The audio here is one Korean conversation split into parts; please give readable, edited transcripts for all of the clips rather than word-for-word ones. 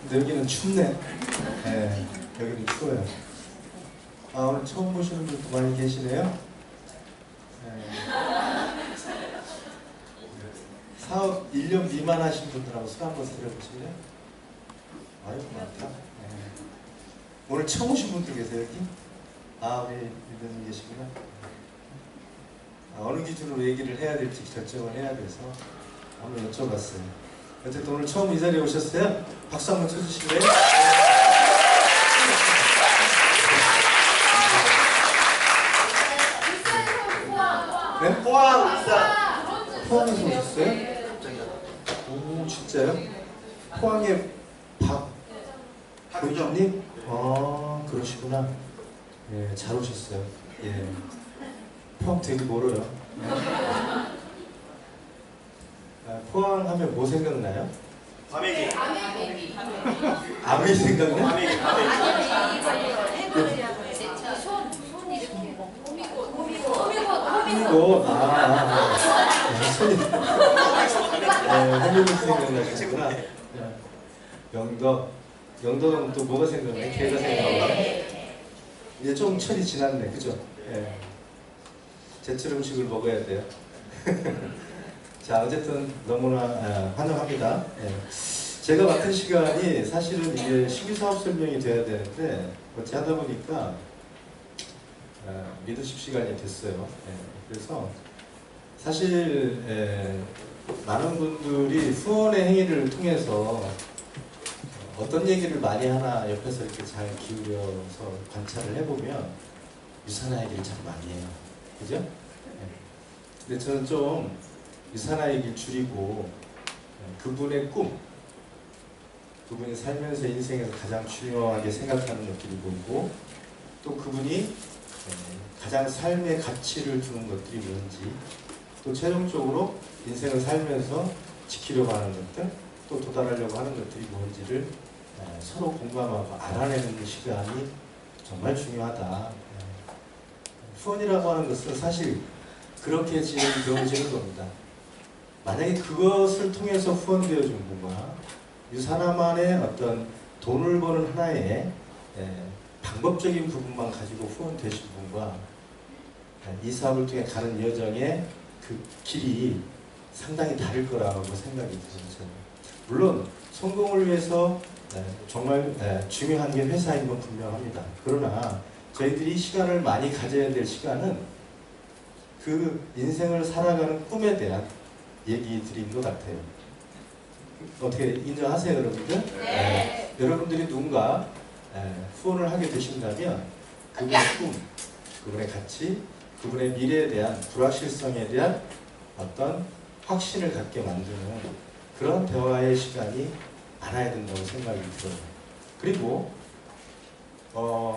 근데 여기는 춥네. 네, 여기는 추워요. 아, 오늘 처음 보시는 분도 많이 계시네요. 네. 사업 1년 미만 하신 분들하고 손 한번 들어보실래요? 아이고, 많다. 네. 오늘 처음 오신 분들 계세요, 여기? 아, 우리 리더님 계시구나. 아, 어느 기준으로 얘기를 해야 될지 결정을 해야 돼서 한번 여쭤봤어요. 어쨌든 오늘 처음 이 자리에 오셨어요? 박수 한번 쳐주실래요? 네? 포항! 포항에서 오셨어요? 오, 진짜요? 포항에 박교주님? 아, 그러시구나. 예, 잘 오셨어요. 예. 포항 되게 멀어요. 아, 포항 하면 뭐 생각나요? 과메기. 아메이 생각나? 과메기. 호미곶. 손이. 호미곶 생각나시구나. 영덕은 또 뭐가 생각나요? 개가 생각나요? 이제 좀 철이 지났네, 그죠? 예. 제철 음식을 먹어야 돼요. 자, 어쨌든 너무나 환영합니다. 예. 제가 맡은 시간이 사실은 이게 시기사업 설명이 돼야 되는데 어찌 하다 보니까 리더십 시간이 됐어요. 예. 그래서 사실 많은 분들이 후원의 행위를 통해서 어떤 얘기를 많이 하나 옆에서 이렇게 잘 기울여서 관찰을 해보면 유산화 얘기를 참 많이 해요. 그죠? 네. 근데 저는 좀 유산화 얘기를 줄이고 그분의 꿈, 그분이 살면서 인생에서 가장 중요하게 생각하는 것들이 뭐고 또 그분이 가장 삶의 가치를 두는 것들이 뭔지 또 최종적으로 인생을 살면서 지키려고 하는 것들 또 도달하려고 하는 것들이 뭔지를 서로 공감하고 알아내는 시간이 정말 중요하다. 후원이라고 하는 것은 사실 그렇게 되어지는 겁니다. 만약에 그것을 통해서 후원되어준 분과 유산화만의 어떤 돈을 버는 하나의 방법적인 부분만 가지고 후원되신 분과 이 사업을 통해 가는 여정의 그 길이 상당히 다를 거라고 생각이 들어요. 물론 성공을 위해서 정말 중요한 게 회사인 건 분명합니다. 그러나 저희들이 시간을 많이 가져야 될 시간은 그 인생을 살아가는 꿈에 대한 얘기들인 것 같아요. 어떻게 인정하세요, 여러분들? 네. 여러분들이 누군가 후원을 하게 되신다면 그분의 꿈, 그분의 가치, 그분의 미래에 대한 불확실성에 대한 어떤 확신을 갖게 만드는 그런 대화의 시간이 많아야 된다고 생각이 들어요. 그리고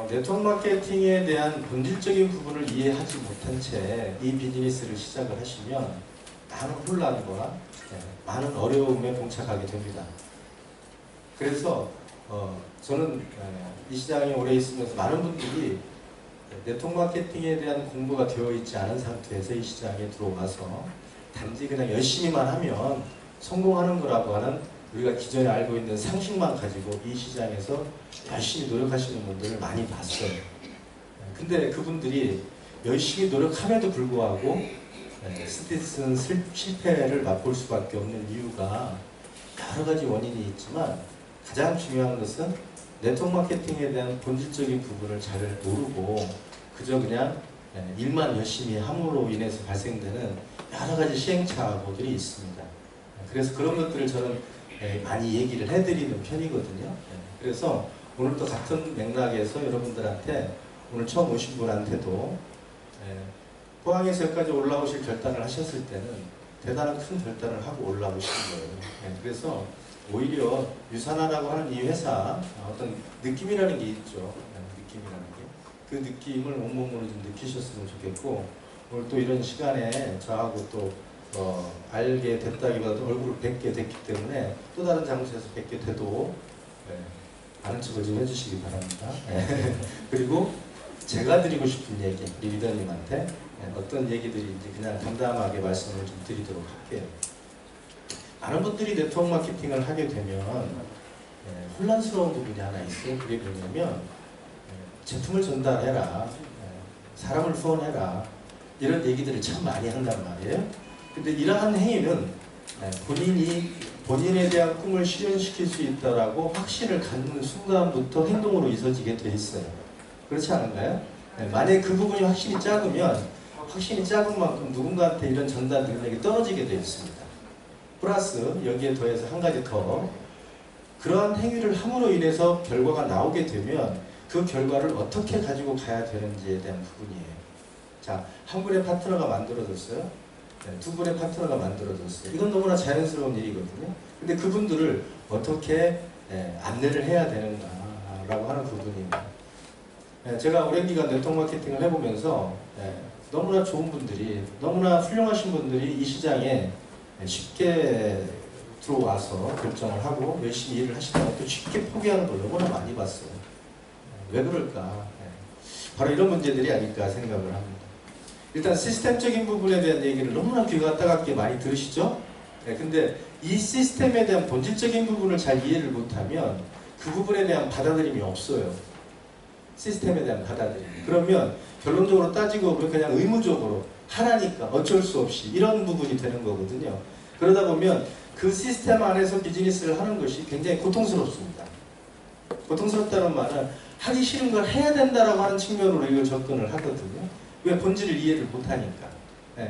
네트워크 마케팅에 대한 본질적인 부분을 이해하지 못한 채 이 비즈니스를 시작을 하시면 많은 혼란과 많은 어려움에 봉착하게 됩니다. 그래서 저는 이 시장에 오래 있으면서 많은 분들이 네트워크 마케팅에 대한 공부가 되어 있지 않은 상태에서 이 시장에 들어와서 단지 그냥 열심히만 하면 성공하는 거라고 하는 우리가 기존에 알고 있는 상식만 가지고 이 시장에서 열심히 노력하시는 분들을 많이 봤어요. 근데 그분들이 열심히 노력함에도 불구하고 스트레스는 실패를 맛볼 수밖에 없는 이유가 여러 가지 원인이 있지만 가장 중요한 것은 네트워크 마케팅에 대한 본질적인 부분을 잘 모르고 그저 그냥 일만 열심히 함으로 인해서 발생되는 여러 가지 시행착오들이 있습니다. 그래서 그런 것들을 저는 많이 얘기를 해드리는 편이거든요. 그래서 오늘도 같은 맥락에서 여러분들한테 오늘 처음 오신 분한테도 포항에서 여기까지 올라오실 결단을 하셨을 때는 대단한 큰 결단을 하고 올라오신 거예요. 그래서 오히려 유산화라고 하는 이 회사 어떤 느낌이라는 게 있죠. 느낌이라는 게. 그 느낌을 온몸으로 좀 느끼셨으면 좋겠고 오늘 또 이런 시간에 저하고 또 알게 됐다기보다도 얼굴을 뵙게 됐기 때문에 또 다른 장소에서 뵙게 돼도 아는 척을 좀 해주시기 바랍니다. 그리고 제가 드리고 싶은 얘기, 우리 리더님한테 어떤 얘기들인지 그냥 담담하게 말씀을 좀 드리도록 할게요. 많은 분들이 네트워크 마케팅을 하게 되면 혼란스러운 부분이 하나 있어요. 그게 뭐냐면 제품을 전달해라, 사람을 후원해라, 이런 얘기들을 참 많이 한단 말이에요. 근데 이러한 행위는 본인에 대한 꿈을 실현시킬 수 있다라고 확신을 갖는 순간부터 행동으로 이어지게 돼 있어요. 그렇지 않은가요? 만약에 그 부분이 확신이 작으면 확신이 작은 만큼 누군가한테 이런 전달 능력이 떨어지게 되어 있습니다. 플러스 여기에 더해서 한 가지 더, 그러한 행위를 함으로 인해서 결과가 나오게 되면 그 결과를 어떻게 가지고 가야 되는지에 대한 부분이에요. 자, 한 분의 파트너가 만들어졌어요. 두 분의 파트너가 만들어졌어요. 이건 너무나 자연스러운 일이거든요. 근데 그분들을 어떻게 안내를 해야 되는가라고 하는 부분입니다. 제가 오랜 기간 네트워크 마케팅을 해보면서 너무나 좋은 분들이, 너무나 훌륭하신 분들이 이 시장에 쉽게 들어와서 결정을 하고 열심히 일을 하시다가 또 쉽게 포기하는 걸 너무나 많이 봤어요. 왜 그럴까? 바로 이런 문제들이 아닐까 생각을 합니다. 일단 시스템적인 부분에 대한 얘기를 너무나 귀가 따갑게 많이 들으시죠? 근데 이 시스템에 대한 본질적인 부분을 잘 이해를 못하면 그 부분에 대한 받아들임이 없어요. 시스템에 대한 받아들임. 그러면 결론적으로 따지고 보면 그냥 의무적으로 하라니까 어쩔 수 없이 이런 부분이 되는 거거든요. 그러다 보면 그 시스템 안에서 비즈니스를 하는 것이 굉장히 고통스럽습니다. 고통스럽다는 말은 하기 싫은 걸 해야 된다라고 하는 측면으로 이걸 접근을 하거든요. 왜? 본질을 이해를 못하니까.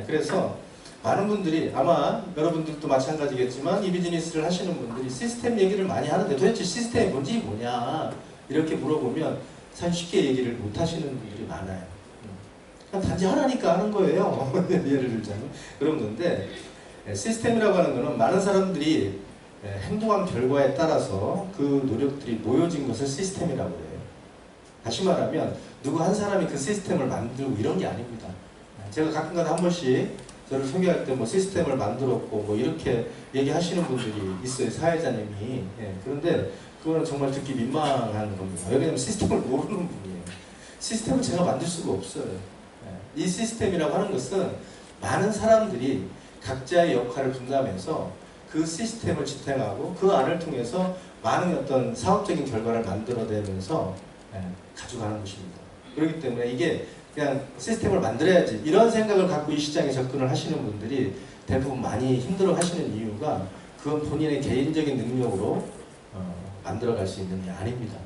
그래서 많은 분들이, 아마 여러분들도 마찬가지겠지만 이 비즈니스를 하시는 분들이 시스템 얘기를 많이 하는데 도대체 시스템의 본질이 뭐냐 이렇게 물어보면 사실 쉽게 얘기를 못 하시는 분들이 많아요. 그냥 단지 하라니까 하는 거예요. 예를 들자면 그런 건데, 시스템이라고 하는 거는 많은 사람들이 행동한 결과에 따라서 그 노력들이 모여진 것을 시스템이라고 해요. 다시 말하면 누구 한 사람이 그 시스템을 만들고 이런 게 아닙니다. 제가 가끔가다 한 번씩 저를 소개할 때 뭐 시스템을 만들었고 뭐 이렇게 얘기하시는 분들이 있어요. 사회자님이. 그런데 그거는 정말 듣기 민망한 겁니다. 왜냐하면 시스템을 모르는 분이에요. 시스템을 제가 만들 수가 없어요. 이 시스템이라고 하는 것은 많은 사람들이 각자의 역할을 분담해서 그 시스템을 지탱하고 그 안을 통해서 많은 어떤 사업적인 결과를 만들어내면서 가져가는 것입니다. 그렇기 때문에 이게 그냥 시스템을 만들어야지 이런 생각을 갖고 이 시장에 접근을 하시는 분들이 대부분 많이 힘들어 하시는 이유가 그건 본인의 개인적인 능력으로 만들어갈 수 있는 게 아닙니다.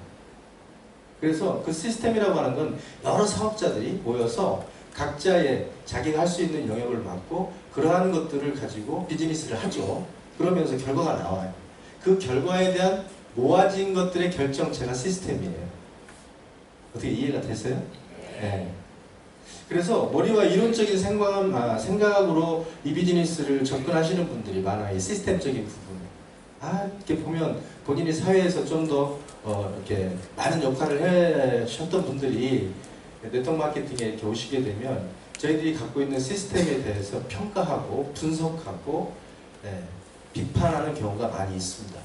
그래서 그 시스템이라고 하는 건 여러 사업자들이 모여서 각자의 자기가 할 수 있는 영역을 맡고 그러한 것들을 가지고 비즈니스를 하죠. 그러면서 결과가 나와요. 그 결과에 대한 모아진 것들의 결정체가 시스템이에요. 어떻게 이해가 되세요? 네. 그래서 머리와 이론적인 생각으로 이 비즈니스를 접근하시는 분들이 많아요. 이 시스템적인 부분. 이렇게 보면 본인이 사회에서 좀 더 이렇게 많은 역할을 하셨던 분들이 네트워크 마케팅에 이렇게 오시게 되면 저희들이 갖고 있는 시스템에 대해서 평가하고 분석하고 비판하는 경우가 많이 있습니다.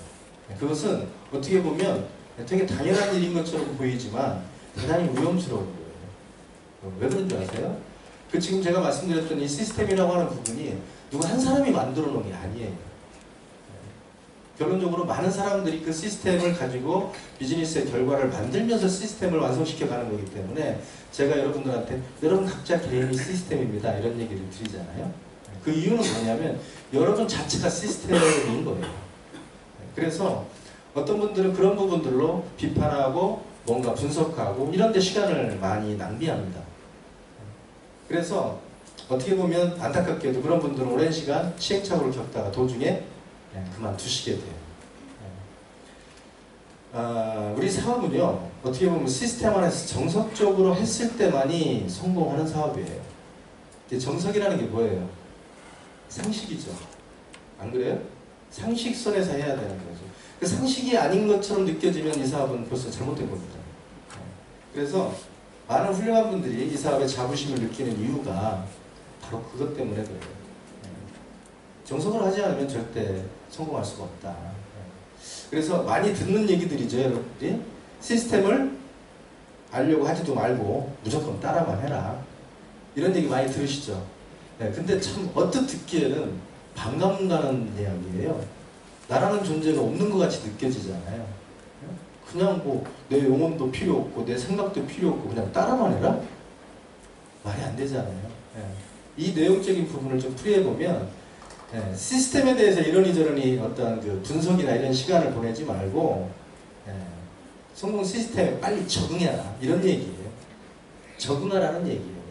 그것은 어떻게 보면 되게 당연한 일인 것처럼 보이지만 대단히 위험스러운 거예요. 왜 그런 줄 아세요? 지금 제가 말씀드렸던 이 시스템이라고 하는 부분이 누구 한 사람이 만들어 놓은 게 아니에요. 결론적으로 많은 사람들이 그 시스템을 가지고 비즈니스의 결과를 만들면서 시스템을 완성시켜 가는 거기 때문에 제가 여러분들한테 여러분 각자 개인이 시스템입니다 이런 얘기를 드리잖아요. 그 이유는 뭐냐면 여러분 자체가 시스템인 거예요. 그래서 어떤 분들은 그런 부분들로 비판하고 뭔가 분석하고 이런 데 시간을 많이 낭비합니다. 그래서 어떻게 보면 안타깝게도 그런 분들은 오랜 시간 시행착오를 겪다가 도중에 그만두시게 돼요. 우리 사업은요, 어떻게 보면 시스템 안에서 정석적으로 했을 때만이 성공하는 사업이에요. 정석이라는 게 뭐예요? 상식이죠. 안 그래요? 상식선에서 해야 되는 거죠. 그 상식이 아닌 것처럼 느껴지면 이 사업은 벌써 잘못된 겁니다. 그래서 많은 훌륭한 분들이 이 사업에 자부심을 느끼는 이유가 바로 그것 때문에 그래요. 정석을 하지 않으면 절대 성공할 수가 없다. 그래서 많이 듣는 얘기들이죠, 여러분들이. 시스템을 알려고 하지도 말고 무조건 따라만 해라. 이런 얘기 많이 들으시죠? 근데 참 언뜻 듣기에는 반감 가는 이야기예요. 나라는 존재가 없는 것 같이 느껴지잖아요. 그냥 뭐 내 영혼도 필요 없고 내 생각도 필요 없고 그냥 따라만 해라? 말이 안 되잖아요. 이 내용적인 부분을 좀 풀이해보면 시스템에 대해서 이러니 저러니 어떤 그 분석이나 이런 시간을 보내지 말고 성공 시스템에 빨리 적응해라 이런 얘기예요. 적응하라는 얘기예요.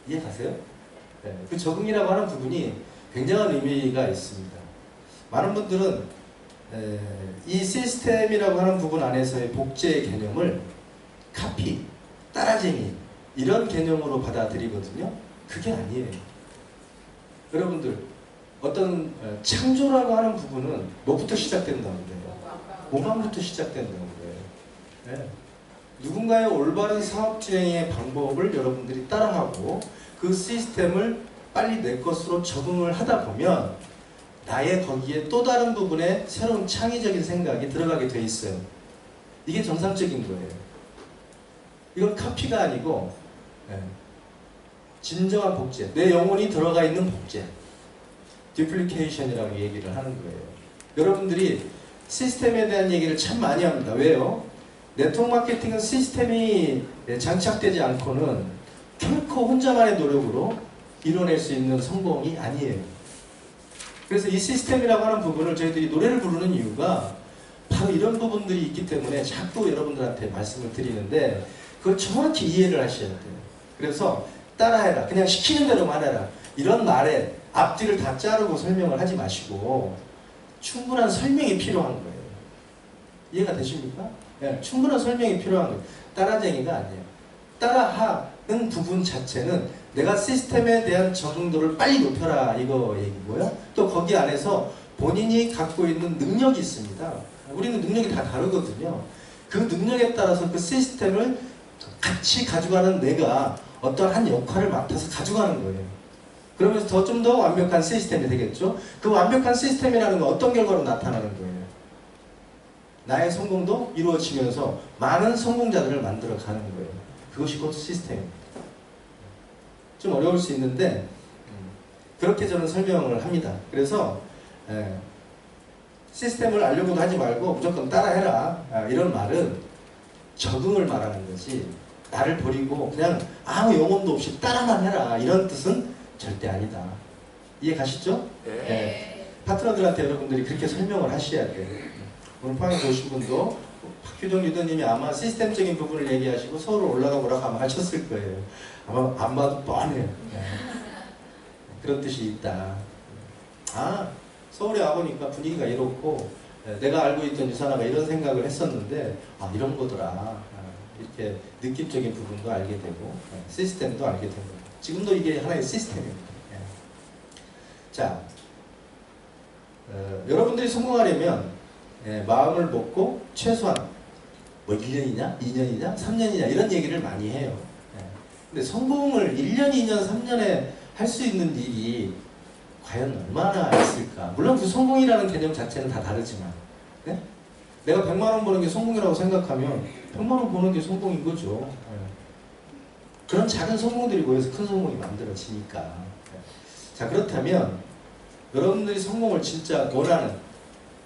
이해가세요? 그 적응이라고 하는 부분이 굉장한 의미가 있습니다. 많은 분들은 이 시스템이라고 하는 부분 안에서의 복제의 개념을 카피, 따라쟁이 이런 개념으로 받아들이거든요. 그게 아니에요. 여러분들 어떤 창조라고 하는 부분은 뭐부터 시작된다고 그래요? 모방부터 시작된다고 그래요. 누군가의 올바른 사업 진행의 방법을 여러분들이 따라하고 그 시스템을 빨리 내 것으로 적응을 하다 보면 나의 거기에 또 다른 부분에 새로운 창의적인 생각이 들어가게 돼 있어요. 이게 정상적인 거예요. 이건 카피가 아니고 진정한 복제, 내 영혼이 들어가 있는 복제, 디플리케이션이라고 얘기를 하는 거예요. 여러분들이 시스템에 대한 얘기를 참 많이 합니다. 왜요? 네트워크 마케팅은 시스템이 장착되지 않고는 결코 혼자만의 노력으로 이뤄낼 수 있는 성공이 아니에요. 그래서 이 시스템이라고 하는 부분을 저희들이 노래를 부르는 이유가 바로 이런 부분들이 있기 때문에 자꾸 여러분들한테 말씀을 드리는데 그걸 정확히 이해를 하셔야 돼요. 그래서 따라해라, 그냥 시키는 대로만 해라 이런 말에 앞뒤를 다 자르고 설명을 하지 마시고 충분한 설명이 필요한 거예요. 이해가 되십니까? 충분한 설명이 필요한 거예요. 따라쟁이가 아니에요. 따라하는 부분 자체는 내가 시스템에 대한 적응도를 빨리 높여라 이거 얘기고요. 또 거기 안에서 본인이 갖고 있는 능력이 있습니다. 우리는 능력이 다 다르거든요. 그 능력에 따라서 그 시스템을 같이 가져가는 내가 어떠한 역할을 맡아서 가져가는 거예요. 그러면서 좀 더 완벽한 시스템이 되겠죠. 그 완벽한 시스템이라는 건 어떤 결과로 나타나는 거예요. 나의 성공도 이루어지면서 많은 성공자들을 만들어가는 거예요. 그것이 곧 시스템입니다. 좀 어려울 수 있는데 그렇게 저는 설명을 합니다. 그래서 시스템을 알려고도 하지 말고 무조건 따라해라 이런 말은 적응을 말하는 거지 나를 버리고 그냥 아무 영혼도 없이 따라만 해라 이런 뜻은 절대 아니다. 이해 가시죠? 파트너들한테 여러분들이 그렇게 설명을 하셔야 돼요. 오늘 방에 오신 분도 박규정 리더님이 아마 시스템적인 부분을 얘기하시고 서울 올라가 보라고 아마 하셨을 거예요. 아마 안 봐도 뻔해요. 그런 뜻이 있다. 아, 서울에 와보니까 분위기가 이렇고 내가 알고 있던 유산화가 이런 생각을 했었는데 아 이런 거더라. 이렇게 느낌적인 부분도 알게 되고 시스템도 알게 되고 지금도 이게 하나의 시스템입니다. 자, 여러분들이 성공하려면 마음을 먹고 최소한 뭐 1년이냐, 2년이냐, 3년이냐 이런 얘기를 많이 해요. 근데 성공을 1년, 2년, 3년에 할 수 있는 일이 과연 얼마나 있을까? 물론 그 성공이라는 개념 자체는 다 다르지만 내가 100만 원 버는 게 성공이라고 생각하면 100만 원 버는 게 성공인 거죠. 그런 작은 성공들이 모여서 큰 성공이 만들어지니까. 자, 그렇다면 여러분들이 성공을 진짜 원하는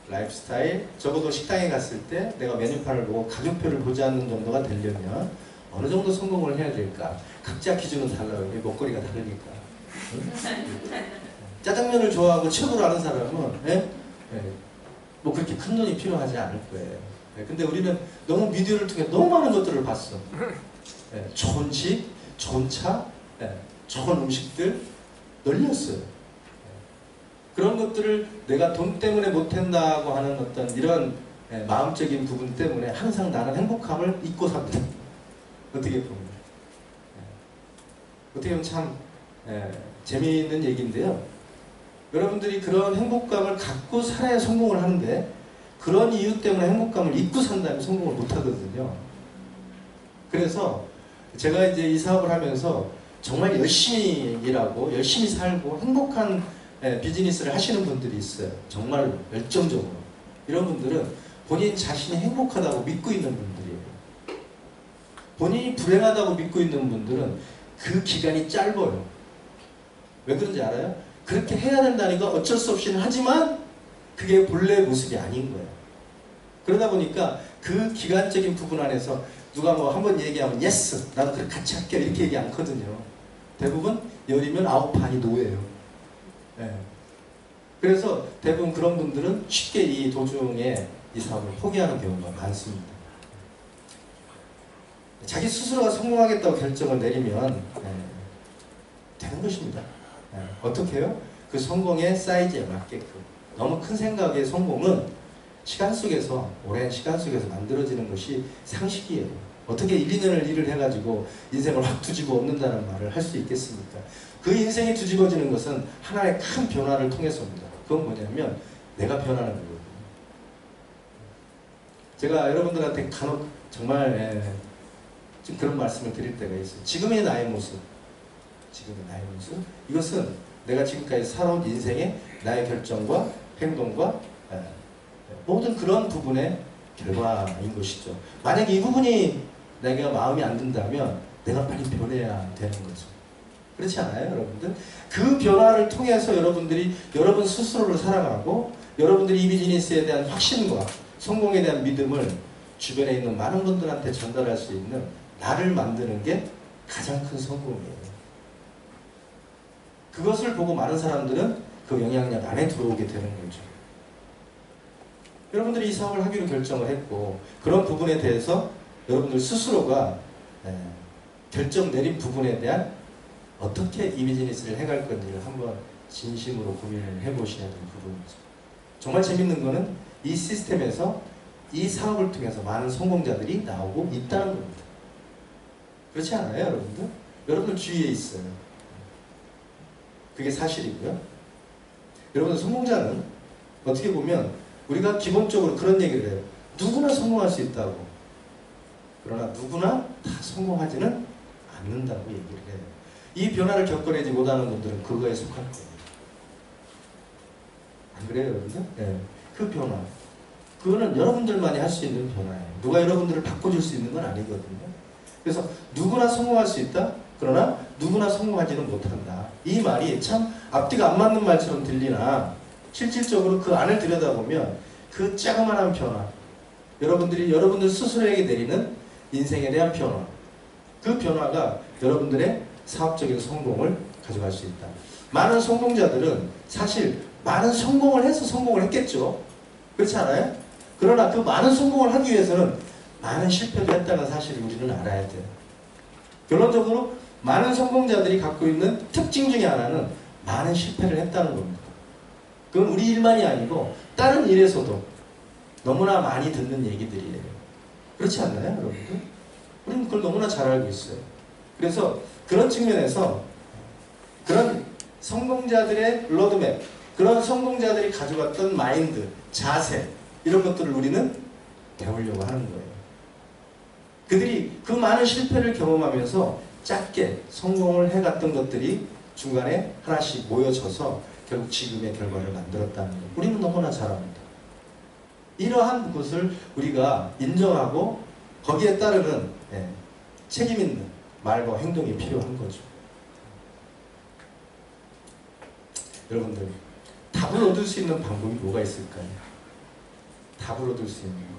라이프스타일, 적어도 식당에 갔을 때 내가 메뉴판을 보고 가격표를 보지 않는 정도가 되려면 어느 정도 성공을 해야 될까? 각자 기준은 달라요. 먹거리가 다르니까. 짜장면을 좋아하고 최고로 아는 사람은 뭐 그렇게 큰 돈이 필요하지 않을 거예요. 근데 우리는 너무 미디어를 통해 너무 많은 것들을 봤어. 좋은 집, 좋은 차, 좋은 음식들 널렸어요. 그런 것들을 내가 돈 때문에 못한다고 하는 어떤 이런 마음적인 부분 때문에 항상 나는 행복함을 잊고 삽니다. 어떻게 보면. 어떻게 보면 참 재미있는 얘기인데요. 여러분들이 그런 행복감을 갖고 살아야 성공을 하는데 그런 이유 때문에 행복감을 잊고 산다면 성공을 못하거든요. 그래서 제가 이제 이 사업을 하면서 정말 열심히 일하고 열심히 살고 행복한 비즈니스를 하시는 분들이 있어요. 정말 열정적으로. 이런 분들은 본인 자신이 행복하다고 믿고 있는 분들이에요. 본인이 불행하다고 믿고 있는 분들은 그 기간이 짧아요. 왜 그런지 알아요? 그렇게 해야 된다니까 어쩔 수 없이는 하지만 그게 본래의 모습이 아닌 거예요. 그러다 보니까 그 기간적인 부분 안에서 누가 뭐 한번 얘기하면 예스 나도 그래 같이 할게 이렇게 얘기 않거든요. 대부분 열이면 아홉 반이 노예요. 예. 그래서 대부분 그런 분들은 쉽게 이 도중에 이 사업을 포기하는 경우가 많습니다. 자기 스스로가 성공하겠다고 결정을 내리면 되는 것입니다. 어떻게 해요? 그 성공의 사이즈에 맞게끔. 너무 큰 생각의 성공은 시간 속에서, 오랜 시간 속에서 만들어지는 것이 상식이에요. 어떻게 1, 2년을 일을 해가지고 인생을 확 뒤집어 엎는다는 말을 할 수 있겠습니까? 그 인생이 뒤집어지는 것은 하나의 큰 변화를 통해서입니다. 그건 뭐냐면 내가 변하는 거거든요. 제가 여러분들한테 간혹 정말 좀 그런 말씀을 드릴 때가 있어요. 지금의 나의 모습, 이것은 내가 지금까지 살아온 인생의 나의 결정과 행동과 모든 그런 부분의 결과인 것이죠. 만약 이 부분이 내가 마음에 안 든다면 내가 빨리 변해야 되는 거죠. 그렇지 않아요, 여러분들? 그 변화를 통해서 여러분들이 여러분 스스로를 사랑하고 여러분들이 이 비즈니스에 대한 확신과 성공에 대한 믿음을 주변에 있는 많은 분들한테 전달할 수 있는 나를 만드는 게 가장 큰 성공이에요. 그것을 보고 많은 사람들은 그 영향력 안에 들어오게 되는 거죠. 여러분들이 이 사업을 하기로 결정을 했고 그런 부분에 대해서 여러분들 스스로가 결정 내린 부분에 대한 어떻게 이 비즈니스를 해갈 건지를 한번 진심으로 고민을 해보셔야 되는 부분이죠. 정말 재밌는 거는 이 시스템에서 이 사업을 통해서 많은 성공자들이 나오고 있다는 겁니다. 그렇지 않아요, 여러분들? 여러분들 주위에 있어요. 그게 사실이고요. 여러분들 성공자는 어떻게 보면 우리가 기본적으로 그런 얘기를 해요. 누구나 성공할 수 있다고. 그러나 누구나 다 성공하지는 않는다고 얘기를 해요. 이 변화를 겪어내지 못하는 분들은 그거에 속할 거예요. 안 그래요, 여러분들? 네. 그 변화. 그거는 여러분들만이 할 수 있는 변화예요. 누가 여러분들을 바꿔줄 수 있는 건 아니거든요. 그래서 누구나 성공할 수 있다? 그러나 누구나 성공하지는 못한다. 이 말이 참 앞뒤가 안 맞는 말처럼 들리나 실질적으로 그 안을 들여다보면 그 조그만한 변화, 여러분들이 여러분들 스스로에게 내리는 인생에 대한 변화, 그 변화가 여러분들의 사업적인 성공을 가져갈 수 있다. 많은 성공자들은 사실 많은 성공을 해서 성공을 했겠죠. 그렇지 않아요? 그러나 그 많은 성공을 하기 위해서는 많은 실패도 했다는 사실을 우리는 알아야 돼요. 결론적으로 많은 성공자들이 갖고 있는 특징 중에 하나는 많은 실패를 했다는 겁니다. 그건 우리 일만이 아니고 다른 일에서도 너무나 많이 듣는 얘기들이에요. 그렇지 않나요, 여러분들? 우리는 그걸 너무나 잘 알고 있어요. 그래서 그런 측면에서 그런 성공자들의 로드맵, 그런 성공자들이 가져갔던 마인드, 자세 이런 것들을 우리는 배우려고 하는 거예요. 그들이 그 많은 실패를 경험하면서 짧게 성공을 해갔던 것들이 중간에 하나씩 모여져서 결국 지금의 결과를 만들었다는 것. 우리는 너무나 잘 압니다. 이러한 것을 우리가 인정하고 거기에 따르는 책임 있는 말과 행동이 필요한 거죠. 여러분들, 답을 얻을 수 있는 방법이 뭐가 있을까요? 답을 얻을 수 있는 것.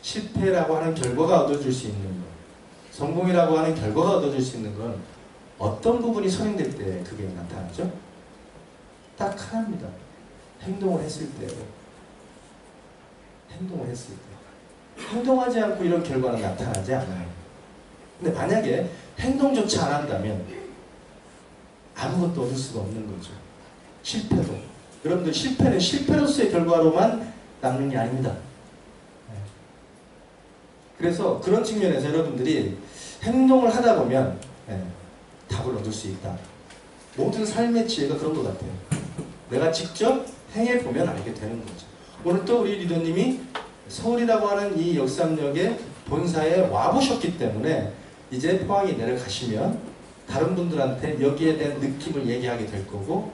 실패라고 하는 결과가 얻어질 수 있는 것. 성공이라고 하는 결과가 얻어질 수 있는 건 어떤 부분이 선행될 때 그게 나타나죠? 딱 하나입니다. 행동을 했을 때예요. 행동을 했을 때. 행동하지 않고 이런 결과는 나타나지 않아요. 근데 만약에 행동조차 안 한다면 아무것도 얻을 수가 없는 거죠. 실패도. 여러분들 실패는 실패로서의 결과로만 남는 게 아닙니다. 그래서 그런 측면에서 여러분들이 행동을 하다 보면 답을 얻을 수 있다. 모든 삶의 지혜가 그런 것 같아요. 내가 직접 행해보면 알게 되는 거죠. 오늘 또 우리 리더님이 서울이라고 하는 이 역삼역의 본사에 와보셨기 때문에 이제 포항에 내려가시면 다른 분들한테 여기에 대한 느낌을 얘기하게 될 거고,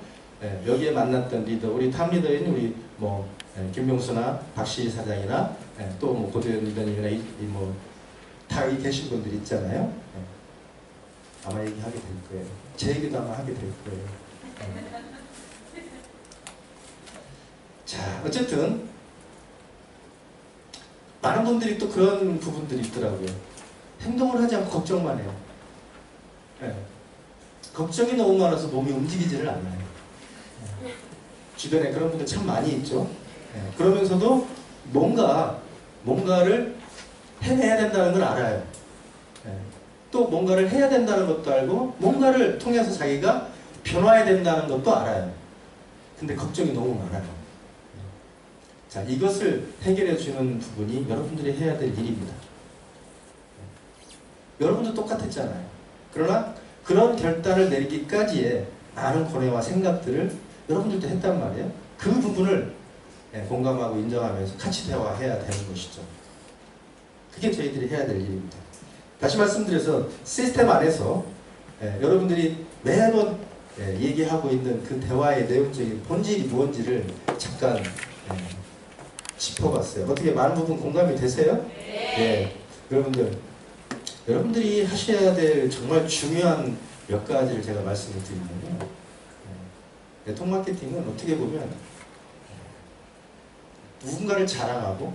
여기에 만났던 리더, 우리 탑 리더인 우리 김병수나 박시희 사장이나 또 고도현 리더님이나 다 계신 분들 있잖아요. 아마 얘기하게 될 거예요. 제 얘기도 아마 하게 될 거예요. 자, 어쨌든 많은 분들이 또 그런 부분들이 있더라고요. 행동을 하지 않고 걱정만 해요. 네. 걱정이 너무 많아서 몸이 움직이지를 않아요. 네. 주변에 그런 분들 참 많이 있죠. 네. 그러면서도 뭔가를 해내야 된다는 걸 알아요. 네. 또 뭔가를 해야 된다는 것도 알고 뭔가를 통해서 자기가 변화해야 된다는 것도 알아요. 근데 걱정이 너무 많아요. 자, 이것을 해결해 주는 부분이 여러분들이 해야 될 일입니다. 여러분도 똑같았잖아요. 그러나 그런 결단을 내리기까지의 많은 고뇌와 생각들을 여러분들도 했단 말이에요. 그 부분을 공감하고 인정하면서 같이 대화해야 되는 것이죠. 그게 저희들이 해야 될 일입니다. 다시 말씀드려서 시스템 안에서 여러분들이 매번 얘기하고 있는 그 대화의 내용적인 본질이 무엇인지를 잠깐 짚어봤어요. 어떻게 많은 부분 공감이 되세요? 네. 여러분들이 하셔야 될 정말 중요한 몇 가지를 제가 말씀을 드리면요. 네트워크 마케팅은 어떻게 보면 누군가를 자랑하고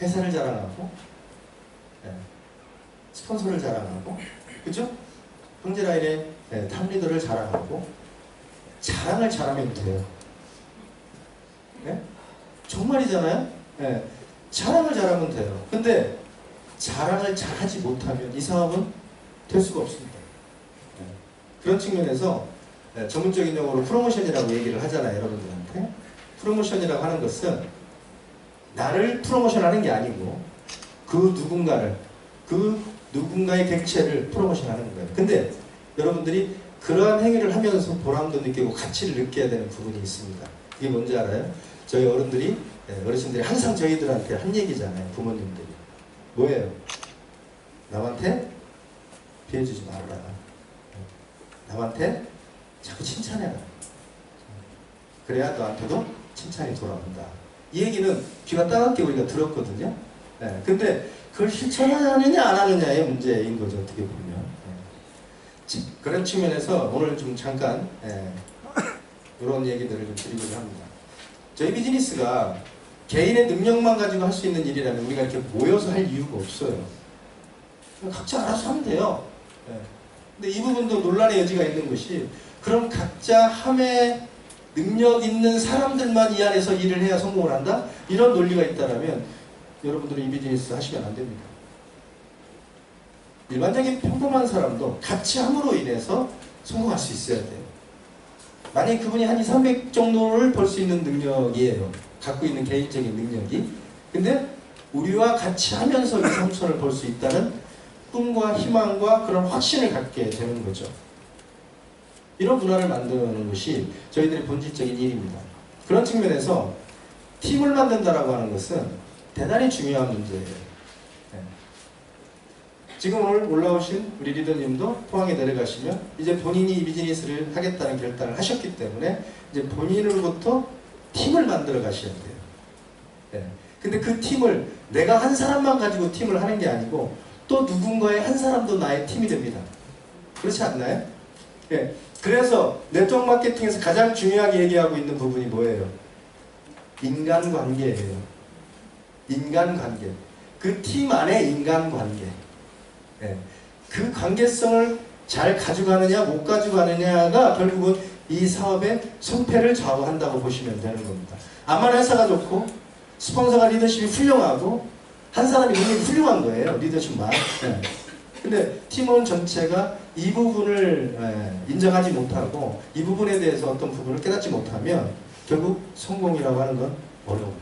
회사를 자랑하고 스폰서를 자랑하고 그죠? 형제라인의 탑리더를 자랑하고 자랑을 잘하면 돼요. 네? 정말이잖아요? 네. 자랑을 잘하면 돼요. 근데 자랑을 잘하지 못하면 이 사업은 될 수가 없습니다. 네. 그런 측면에서 전문적인 용어로 프로모션이라고 얘기를 하잖아요. 여러분들한테. 프로모션이라고 하는 것은 나를 프로모션하는 게 아니고 그 누군가의 객체를 프로모션하는 거예요. 근데 여러분들이 그러한 행위를 하면서 보람도 느끼고 가치를 느껴야 되는 부분이 있습니다. 그게 뭔지 알아요? 저희 어르신들이 항상 저희들한테 한 얘기잖아요. 부모님들이. 뭐예요? 남한테 피해주지 말아라. 남한테 자꾸 칭찬해라. 그래야 너한테도 칭찬이 돌아온다. 이 얘기는 귀가 따갑게 우리가 들었거든요. 근데 그걸 실천하느냐 안 하느냐의 문제인 거죠. 어떻게 보면. 그런 측면에서 오늘 좀 잠깐 이런 얘기들을 좀 드리고자 합니다. 저희 비즈니스가 개인의 능력만 가지고 할 수 있는 일이라면 우리가 이렇게 모여서 할 이유가 없어요. 각자 알아서 하면 돼요. 근데 이 부분도 논란의 여지가 있는 것이 그럼 각자 함의 능력 있는 사람들만 이 안에서 일을 해야 성공을 한다? 이런 논리가 있다면 여러분들은 이 비즈니스 하시면 안 됩니다. 일반적인 평범한 사람도 같이 함으로 인해서 성공할 수 있어야 돼요. 만약에 그분이 한 2, 300 정도를 벌 수 있는 능력이에요. 갖고 있는 개인적인 능력이. 근데 우리와 같이 하면서 2, 3천을 벌 수 있다는 꿈과 희망과 그런 확신을 갖게 되는 거죠. 이런 문화를 만드는 것이 저희들의 본질적인 일입니다. 그런 측면에서 팀을 만든다라고 하는 것은 대단히 중요한 문제예요. 지금 오늘 올라오신 우리 리더님도 포항에 내려가시면 이제 본인이 이 비즈니스를 하겠다는 결단을 하셨기 때문에 이제 본인으로부터 팀을 만들어 가셔야 돼요. 근데 그 팀을 내가 한 사람만 가지고 팀을 하는 게 아니고 또 누군가의 한 사람도 나의 팀이 됩니다. 그렇지 않나요? 그래서 네트워크 마케팅에서 가장 중요하게 얘기하고 있는 부분이 뭐예요? 인간관계예요. 인간관계. 그 팀 안의 인간관계. 그 관계성을 잘 가져가느냐 못 가져가느냐가 결국은 이 사업의 성패를 좌우한다고 보시면 되는 겁니다. 암만 회사가 좋고 스폰서가 리더십이 훌륭하고 한 사람이 능력이 훌륭한 거예요. 리더십만. 근데 팀원 전체가 이 부분을 인정하지 못하고 이 부분에 대해서 어떤 부분을 깨닫지 못하면 결국 성공이라고 하는 건 어려워요.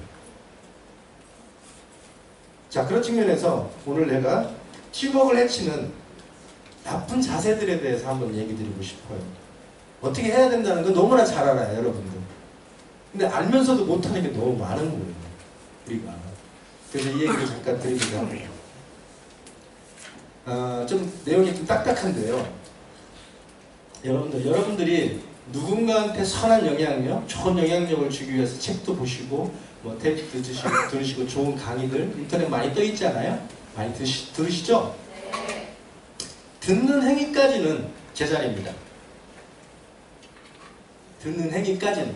자, 그런 측면에서 오늘 내가 팀워크를 해치는 나쁜 자세들에 대해서 한번 얘기 드리고 싶어요. 어떻게 해야 된다는 건 너무나 잘 알아요, 여러분들. 근데 알면서도 못하는 게 너무 많은 거예요, 우리가. 그래서 이 얘기를 잠깐 드리고자 합니다. 좀 내용이 좀 딱딱한데요. 여러분들이 누군가한테 선한 영향력, 좋은 영향력을 주기 위해서 책도 보시고 뭐 테이프도 들으시고 좋은 강의들 인터넷 많이 떠 있잖아요. 많이 들으시죠? 네. 듣는 행위까지는 제자리입니다. 듣는 행위까지는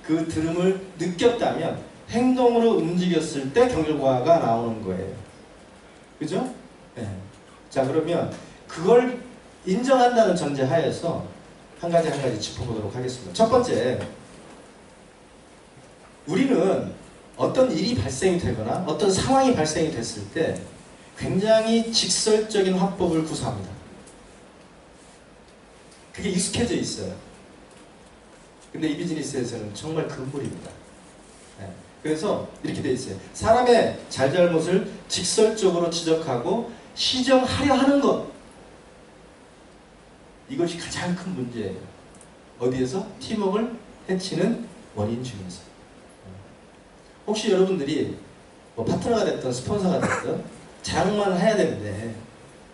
그 들음을 느꼈다면 행동으로 움직였을 때 결과가 나오는 거예요. 그죠? 네. 자, 그러면 그걸 인정한다는 전제 하에서 한 가지 짚어보도록 하겠습니다. 첫 번째, 우리는 어떤 일이 발생이 되거나 어떤 상황이 발생이 됐을 때 굉장히 직설적인 화법을 구사합니다. 그게 익숙해져 있어요. 근데 이 비즈니스에서는 정말 금물입니다. 네. 그래서 이렇게 돼 있어요. 사람의 잘잘못을 직설적으로 지적하고 시정하려 하는 것, 이것이 가장 큰 문제예요. 어디에서? 팀워크를 해치는 원인 중에서. 혹시 여러분들이 뭐 파트너가 됐든 스폰서가 됐든 자랑만 해야 되는데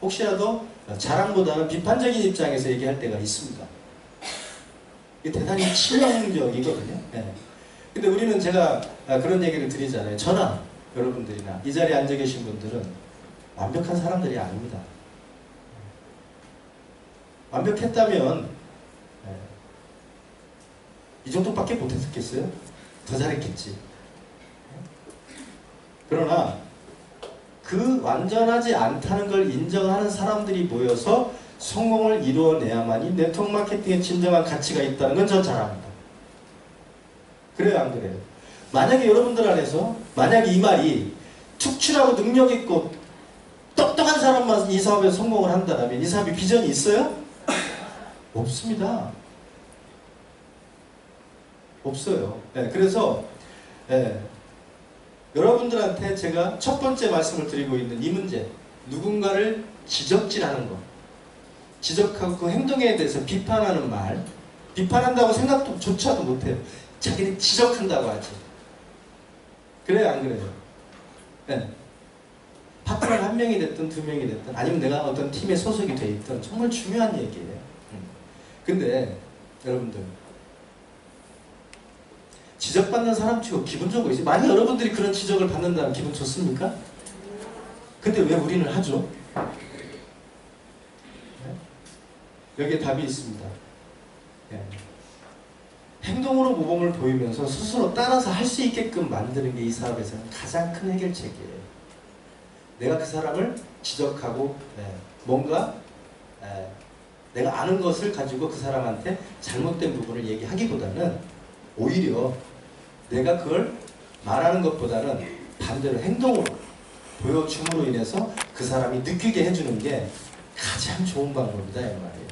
혹시라도 자랑보다는 비판적인 입장에서 얘기할 때가 있습니다. 이게 대단히 치명적이거든요. 네. 근데 우리는 제가 그런 얘기를 드리잖아요. 저나 여러분들이나 이 자리에 앉아 계신 분들은 완벽한 사람들이 아닙니다. 완벽했다면 이 정도밖에 못했겠어요? 더 잘했겠지. 그러나 그 완전하지 않다는 걸 인정하는 사람들이 모여서 성공을 이루어내야만이 네트워크 마케팅의 진정한 가치가 있다는 건 전 잘 압니다. 그래요, 안 그래요? 만약에 여러분들 안에서 만약에 이 말이 특출하고 능력 있고 똑똑한 사람만 이 사업에 성공을 한다면 이 사업에 비전이 있어요? 없습니다. 없어요. 네, 그래서 여러분들한테 제가 첫 번째 말씀을 드리고 있는 이 문제, 누군가를 지적질하는 것, 지적하고 그 행동에 대해서 비판하는 말, 비판한다고 생각조차도 못해요. 자기는 지적한다고 하지. 그래요, 안 그래요? 네. 파트너가 한 명이 됐든 두 명이 됐든 아니면 내가 어떤 팀에 소속이 돼 있든 정말 중요한 얘기예요. 근데 여러분들 지적받는 사람 치고 기분 좋은 거 있어요. 만약 여러분들이 그런 지적을 받는다면 기분 좋습니까? 근데 왜 우리는 하죠? 네? 여기에 답이 있습니다. 네. 행동으로 모범을 보이면서 스스로 따라서 할 수 있게끔 만드는 게 이 사업에서는 가장 큰 해결책이에요. 내가 그 사람을 지적하고 뭔가 내가 아는 것을 가지고 그 사람한테 잘못된 부분을 얘기하기보다는 오히려 내가 그걸 말하는 것보다는 반대로 행동으로 보여줌으로 인해서 그 사람이 느끼게 해주는 게 가장 좋은 방법이다, 이 말이에요.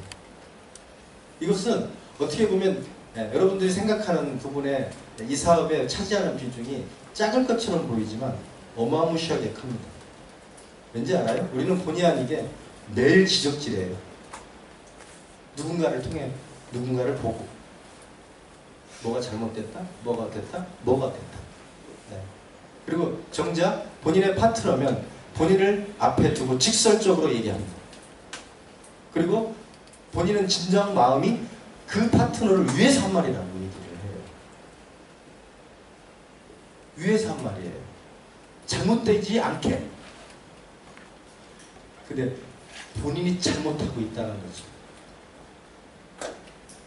이것은 어떻게 보면 여러분들이 생각하는 부분에 이 사업에 차지하는 비중이 작을 것처럼 보이지만 어마무시하게 큽니다. 왠지 알아요? 우리는 본의 아니게 매일 지적질해요. 누군가를 통해 누군가를 보고 뭐가 잘못됐다? 뭐가 됐다? 뭐가 됐다. 네. 그리고 정작 본인의 파트너면 본인을 앞에 두고 직설적으로 얘기합니다. 그리고 본인은 진정 마음이 그 파트너를 위해서 한 말이라고 얘기를 해요. 위해서 한 말이에요. 잘못되지 않게. 근데 본인이 잘못하고 있다는 거죠.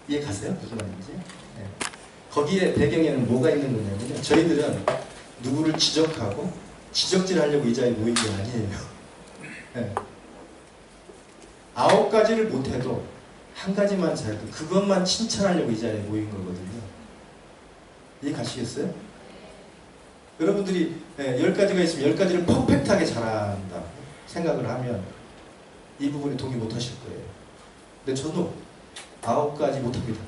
이해 가세요? 무슨 말인지? 네. 거기에 배경에는 뭐가 있는 거냐면요. 저희들은 누구를 지적하고 지적질하려고 이 자리에 모인 게 아니에요. 네. 9가지를 못해도 한 가지만 잘해도 그것만 칭찬하려고 이 자리에 모인 거거든요. 이해 가시겠어요? 여러분들이 10가지가 있으면 10가지를 퍼펙트하게 잘한다 생각을 하면 이 부분에 동의 못 하실 거예요. 근데 저도 9가지 못합니다.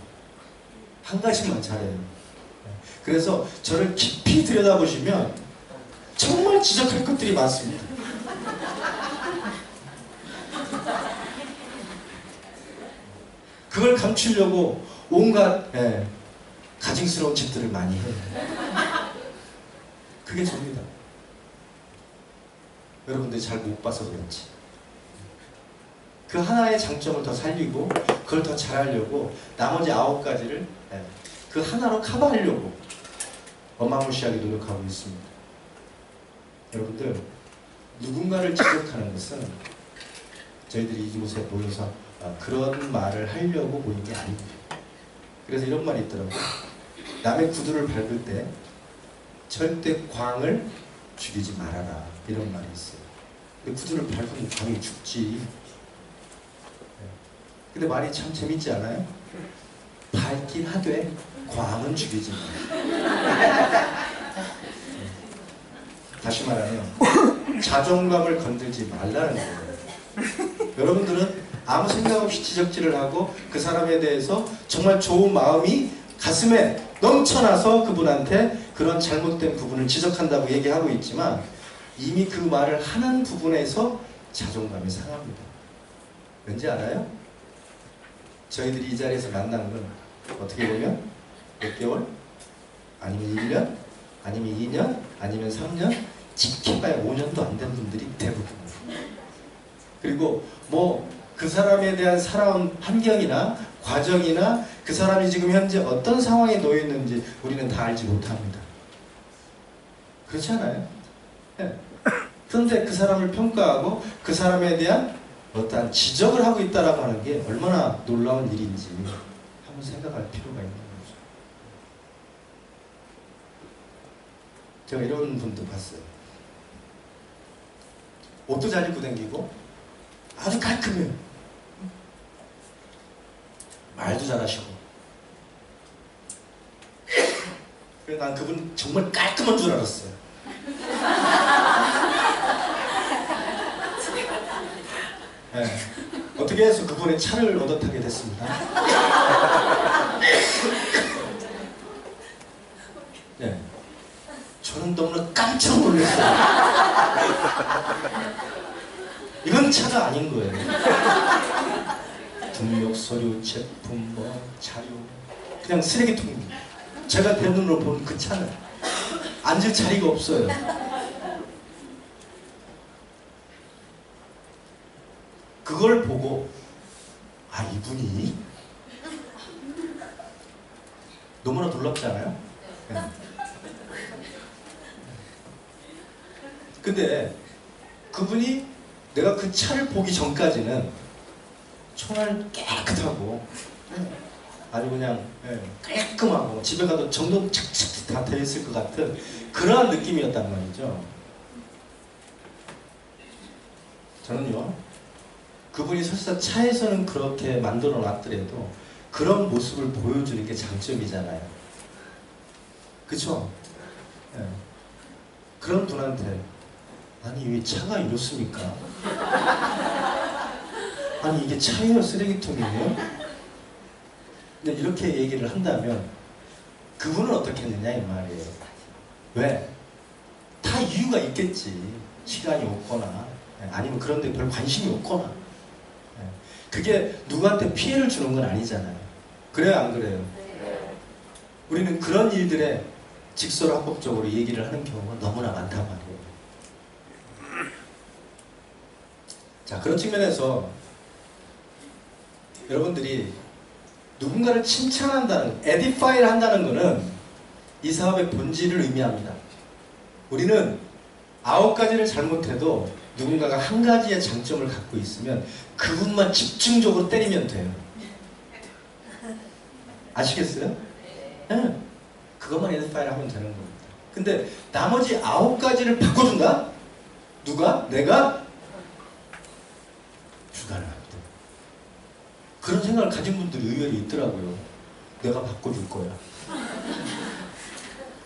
한 가지만 잘해요. 그래서 저를 깊이 들여다보시면 정말 지적할 것들이 많습니다. 그걸 감추려고 온갖 가증스러운 짓들을 많이 해요. 그게 접니다. 여러분들이 잘 못 봐서 그렇지. 그 하나의 장점을 더 살리고 그걸 더 잘하려고 나머지 9가지를 그 하나로 커버하려고 어마무시하게 노력하고 있습니다. 여러분들, 누군가를 지적하는 것은 저희들이 이곳에 모여서 그런 말을 하려고 모인 게 아닙니다. 그래서 이런 말이 있더라고요. 남의 구두를 밟을 때 절대 광을 죽이지 말아라, 이런 말이 있어요. 근데 구두를 밟으면 광이 죽지. 근데 말이 참 재밌지 않아요? 밟긴 하되 광은 죽이지 마. 다시 말하면 자존감을 건들지 말라는 거예요. 여러분들은 아무 생각 없이 지적질을 하고 그 사람에 대해서 정말 좋은 마음이 가슴에 넘쳐나서 그분한테 그런 잘못된 부분을 지적한다고 얘기하고 있지만 이미 그 말을 하는 부분에서 자존감이 상합니다. 왠지 알아요? 저희들이 이 자리에서 만난 건 어떻게 보면 몇 개월? 아니면 1년? 아니면 2년? 아니면 3년? 지켜봐야 5년도 안 된 분들이 대부분이에요. 그리고 뭐 그 사람에 대한 살아온 환경이나 과정이나 그 사람이 지금 현재 어떤 상황에 놓여 있는지 우리는 다 알지 못합니다. 그렇지 않아요? 네. 그런데 그 사람을 평가하고 그 사람에 대한 어떠한 지적을 하고 있다라고 하는 게 얼마나 놀라운 일인지 한번 생각할 필요가 있는 거죠. 제가 이런 분도 봤어요. 옷도 잘 입고 다니고 아주 깔끔해요. 말도 잘하시고. 그래서 난 그분 정말 깔끔한 줄 알았어요. 네. 어떻게 해서 그분의 차를 얻어 타게 됐습니다. 네. 저는 너무나 깜짝 놀랐어요. 이건 차가 아닌 거예요. 등록, 서류, 제품, 자료, 그냥 쓰레기통입니다. 제가 내 눈으로 본 그 차는 앉을 자리가 없어요. 그걸 보고 아, 이분이 너무나 놀랍지 않아요? 네. 근데 그분이 내가 그 차를 보기 전까지는 정말 깨끗하고 아주 그냥 깔끔하고 집에 가도 정돈 착착 다 되어 있을 것 같은 그러한 느낌이었단 말이죠. 저는요, 그분이 설사 차에서는 그렇게 만들어 놨더라도 그런 모습을 보여주는 게 장점이잖아요. 그쵸? 네. 그런 분한테 아니 왜 차가 이렇습니까? 아니 이게 차예요? 쓰레기통이에요? 근데 이렇게 얘기를 한다면 그분은 어떻게 했느냐 이 말이에요. 왜? 다 이유가 있겠지. 시간이 없거나 아니면 그런 데 별 관심이 없거나. 그게 누구한테 피해를 주는 건 아니잖아요. 그래요 안 그래요? 우리는 그런 일들에 직설합법적으로 얘기를 하는 경우가 너무나 많단 말이에요. 자, 그런 측면에서 여러분들이 누군가를 칭찬한다는, 에디파이를 한다는 것은 이 사업의 본질을 의미합니다. 우리는 9가지를 잘못해도 누군가가 한 가지의 장점을 갖고 있으면 그분만 집중적으로 때리면 돼요. 아시겠어요? 네. 그것만 에디파이를 하면 되는 겁니다. 근데 나머지 9가지를 바꿔준다? 누가? 내가? 불가능합니다. 그런 생각을 가진 분들이 의외로 있더라고요. 내가 바꿔줄 거야.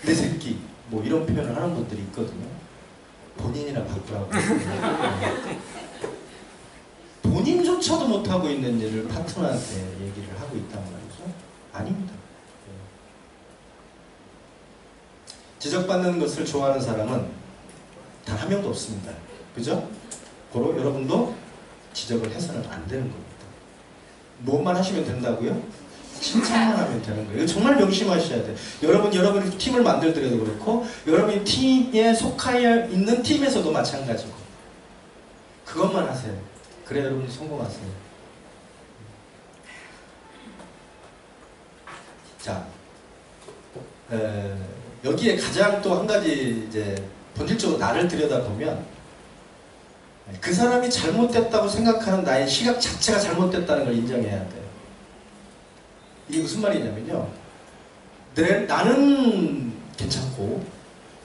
내 새끼. 뭐 이런 표현을 하는 분들이 있거든요. 본인이나 바꾸라고. 본인조차도 못하고 있는 일을 파트너한테 얘기를 하고 있단 말이죠. 아닙니다. 지적받는 것을 좋아하는 사람은 단 한 명도 없습니다. 그죠? 고로 여러분도 지적을 해서는 안 되는 겁니다. 뭐만 하시면 된다고요? 칭찬만 하면 되는 거예요. 정말 명심하셔야 돼요. 여러분이 팀을 만들더라도 그렇고 여러분이 팀에 속하여 있는 팀에서도 마찬가지고 그것만 하세요. 그래야 여러분이 성공하세요. 자, 여기에 가장 또 한 가지 이제 본질적으로 나를 들여다보면 그 사람이 잘못됐다고 생각하는 나의 시각 자체가 잘못됐다는 걸 인정해야 돼요. 이게 무슨 말이냐면요. 나는 괜찮고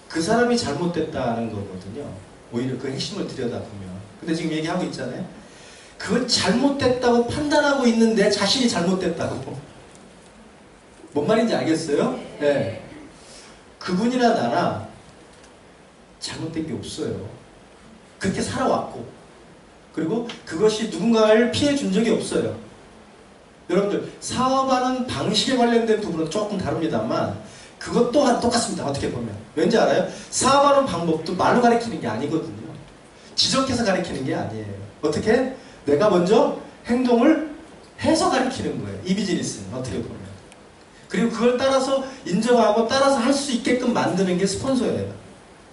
그 사람이 잘못됐다는 거거든요. 오히려 그 핵심을 들여다보면. 근데 지금 얘기하고 있잖아요. 그건 잘못됐다고 판단하고 있는 내 자신이 잘못됐다고. 뭔 말인지 알겠어요? 네. 그분이나 나나 잘못된 게 없어요. 그렇게 살아왔고, 그리고 그것이 누군가를 피해 준 적이 없어요. 여러분들, 사업하는 방식에 관련된 부분은 조금 다릅니다만 그것 또한 똑같습니다. 어떻게 보면. 왠지 알아요? 사업하는 방법도 말로 가르치는 게 아니거든요. 지적해서 가르치는 게 아니에요. 어떻게? 내가 먼저 행동을 해서 가르치는 거예요. 이 비즈니스는 어떻게 보면. 그리고 그걸 따라서 인정하고 따라서 할 수 있게끔 만드는 게 스폰서예요.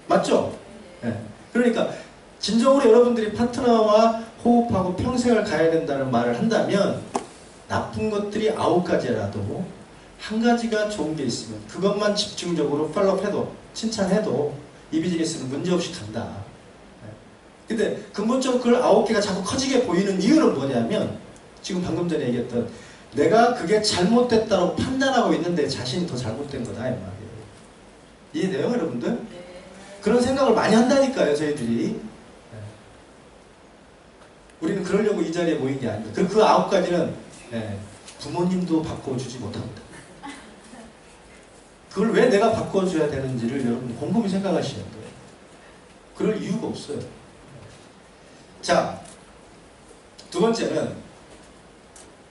맞죠? 네. 그러니까 진정으로 여러분들이 파트너와 호흡하고 평생을 가야 된다는 말을 한다면 나쁜 것들이 9가지라도 한 가지가 좋은 게 있으면 그것만 집중적으로 팔로우해도 칭찬해도 이 비즈니스는 문제없이 간다. 근데 근본적으로 그걸 9개가 자꾸 커지게 보이는 이유는 뭐냐면 지금 방금 전에 얘기했던 내가 그게 잘못됐다고 판단하고 있는데 자신이 더 잘못된 거다 이 말이에요. 이해돼요 여러분들? 네. 그런 생각을 많이 한다니까요 저희들이. 우리는 그러려고 이 자리에 모인 게 아닙니다. 그리고 그 9가지는 부모님도 바꿔주지 못합니다. 그걸 왜 내가 바꿔줘야 되는지를 여러분 곰곰이 생각하셔야 돼요. 그럴 이유가 없어요. 자, 두 번째는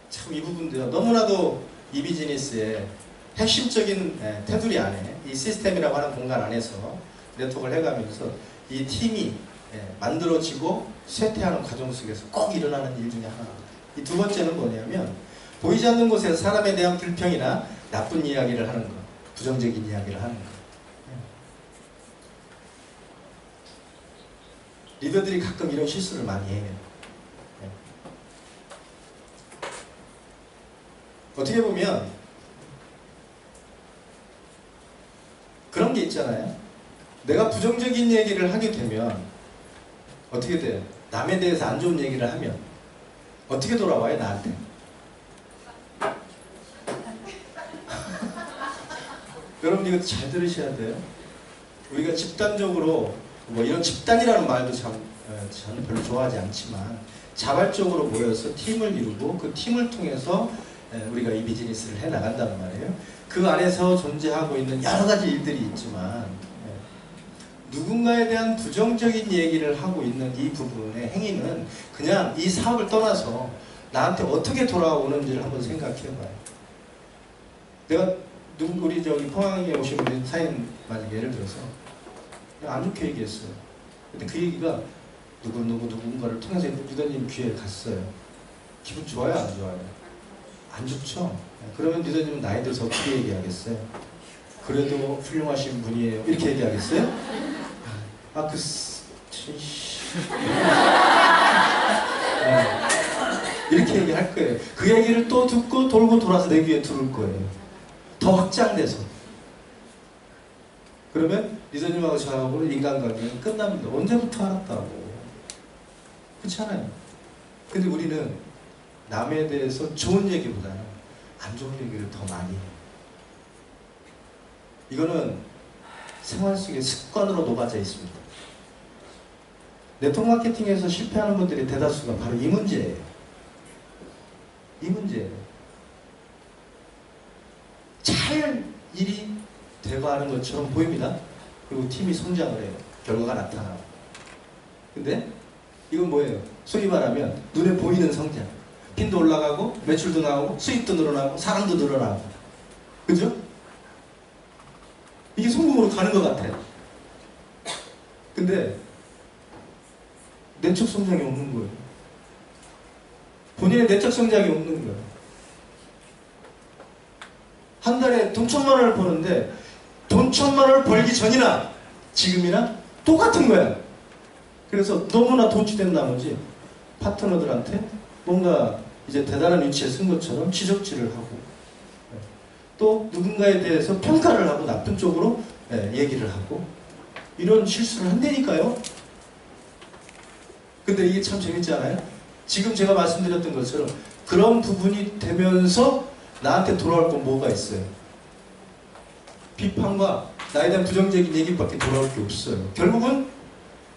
참 이 부분도요. 너무나도 이 비즈니스의 핵심적인 테두리 안에 이 시스템이라고 하는 공간 안에서 네트워크를 해가면서 이 팀이 만들어지고 쇠퇴하는 과정 속에서 꼭 일어나는 일 중에 하나입니다. 이 두 번째는 뭐냐면 보이지 않는 곳에서 사람에 대한 불평이나 나쁜 이야기를 하는 것, 부정적인 이야기를 하는 것. 리더들이 가끔 이런 실수를 많이 해요. 어떻게 보면 그런 게 있잖아요. 내가 부정적인 얘기를 하게 되면 어떻게 돼요? 남에 대해서 안 좋은 얘기를 하면 어떻게 돌아와요? 나한테. 여러분 이거 잘 들으셔야 돼요. 우리가 집단적으로 뭐 이런 집단이라는 말도 저는 별로 좋아하지 않지만 자발적으로 모여서 팀을 이루고 그 팀을 통해서 우리가 이 비즈니스를 해나간다는 말이에요. 그 안에서 존재하고 있는 여러 가지 일들이 있지만 누군가에 대한 부정적인 얘기를 하고 있는 이 부분의 행위는 그냥 이 사업을 떠나서 나한테 어떻게 돌아오는지를 한번 생각해봐요. 내가 우리 저기 포항에 오신 분이 사연 만약에 예를 들어서 안 좋게 얘기했어요. 근데 그 얘기가 누군가를 통해서 리더님 귀에 갔어요. 기분 좋아요? 안 좋아요? 안 좋죠? 그러면 리더님은 나에 대해서 어떻게 얘기하겠어요? 그래도 훌륭하신 분이에요. 이렇게 얘기하겠어요? 이렇게 얘기할 거예요. 그 얘기를 또 듣고 돌고 돌아서 내 귀에 들을 거예요. 더 확장돼서. 그러면 리더님하고 저하고는 인간관계는 끝납니다. 언제부터 알았다고. 그렇잖아요. 근데 우리는 남에 대해서 좋은 얘기보다는 안 좋은 얘기를 더 많이 해요. 이거는 생활 속에 습관으로 녹아져 있습니다. 네트워크 마케팅에서 실패하는 분들의 대다수가 바로 이 문제예요. 이 문제예요. 잘 일이 되고 하는 것처럼 보입니다. 그리고 팀이 성장을 해요. 결과가 나타나고. 근데 이건 뭐예요? 소위 말하면 눈에 보이는 성장. 핀도 올라가고 매출도 나오고 수입도 늘어나고 사람도 늘어나고. 그죠? 이게 성공으로 가는 것 같아요. 근데 내적 성장이 없는 거예요. 본인의 내적 성장이 없는 거예요. 한 달에 돈 1,000만 원을 버는데 돈 1,000만 원을 벌기 전이나 지금이나 똑같은 거야. 그래서 너무나 도취된 나머지 파트너들한테 뭔가 이제 대단한 위치에 쓴 것처럼 지적질을 하고 또 누군가에 대해서 평가를 하고 나쁜 쪽으로 얘기를 하고 이런 실수를 한다니까요. 근데 이게 참 재밌지 않아요? 지금 제가 말씀드렸던 것처럼 그런 부분이 되면서 나한테 돌아올 건 뭐가 있어요? 비판과 나에 대한 부정적인 얘기밖에 돌아올 게 없어요. 결국은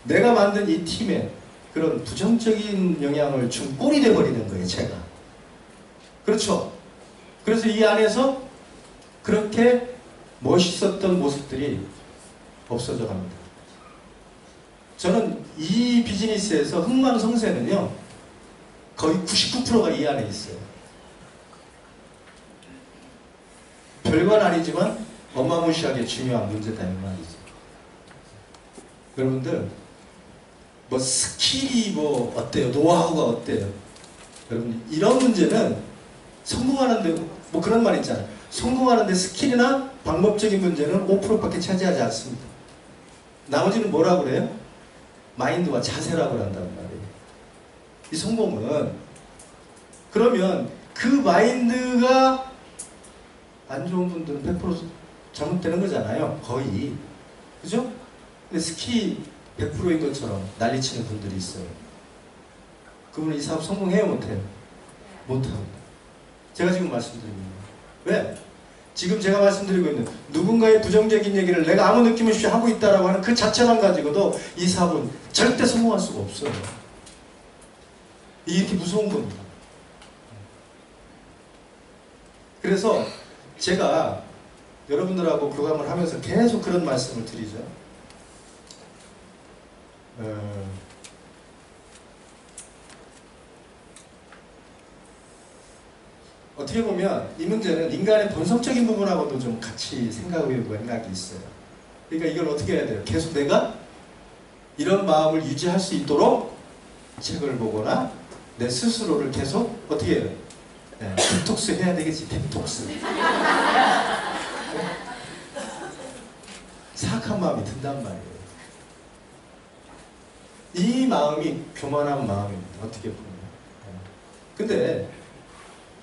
내가 만든 이 팀에 그런 부정적인 영향을 준 꼴이 돼버리는 거예요, 제가. 그렇죠? 그래서 이 안에서 그렇게 멋있었던 모습들이 없어져 갑니다. 저는 이 비즈니스에서 흥망성쇠는요, 거의 99%가 이 안에 있어요. 별건 아니지만 어마무시하게 중요한 문제다, 이 말이죠. 여러분들, 뭐 스킬이 뭐 어때요? 노하우가 어때요? 여러분, 이런 문제는 성공하는데, 뭐 그런 말 있잖아요. 성공하는데 스킬이나 방법적인 문제는 5%밖에 차지하지 않습니다. 나머지는 뭐라고 그래요? 마인드와 자세라고 한단 말이에요. 이 성공은. 그러면 그 마인드가 안 좋은 분들은 100% 잘못되는 거잖아요. 거의. 그죠? 근데 스킬이 100%인 것처럼 난리치는 분들이 있어요. 그분은 이 사업 성공해요? 못해요? 못합니다. 제가 지금 말씀드리는 거예요. 왜? 지금 제가 말씀드리고 있는 누군가의 부정적인 얘기를 내가 아무 느낌 없이 하고 있다라고 하는 그 자체만 가지고도 이 사업은 절대 성공할 수가 없어요. 이게 이렇게 무서운 겁니다. 그래서 제가 여러분들하고 교감을 하면서 계속 그런 말씀을 드리죠. 어떻게 보면 이 문제는 인간의 본성적인 부분하고도 좀 같이 생각이 있어요. 그러니까 이걸 어떻게 해야 돼요? 계속 내가 이런 마음을 유지할 수 있도록 책을 보거나 내 스스로를 계속 어떻게 해요? 네, 딥톡스 해야 되겠지, 딥톡스. 사악한 마음이 든단 말이에요. 이 마음이 교만한 마음입니다. 어떻게 보면. 근데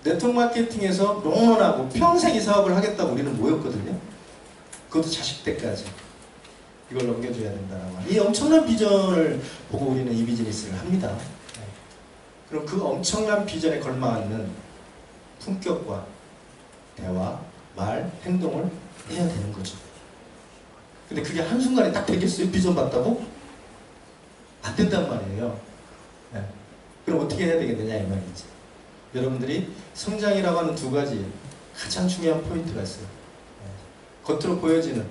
네트워크 마케팅에서 롱런하고 평생 이 사업을 하겠다고 우리는 모였거든요. 그것도 자식 때까지. 이걸 넘겨줘야 된다라고. 이 엄청난 비전을 보고 우리는 이 비즈니스를 합니다. 그럼 그 엄청난 비전에 걸맞는 품격과 대화, 말, 행동을 해야 되는 거죠. 근데 그게 한순간에 딱 되겠어요? 비전 받다고? 안 된단 말이에요. 네. 그럼 어떻게 해야 되겠느냐 이 말이지. 여러분들이 성장이라고 하는 두 가지 가장 중요한 포인트가 있어요. 네. 겉으로 보여지는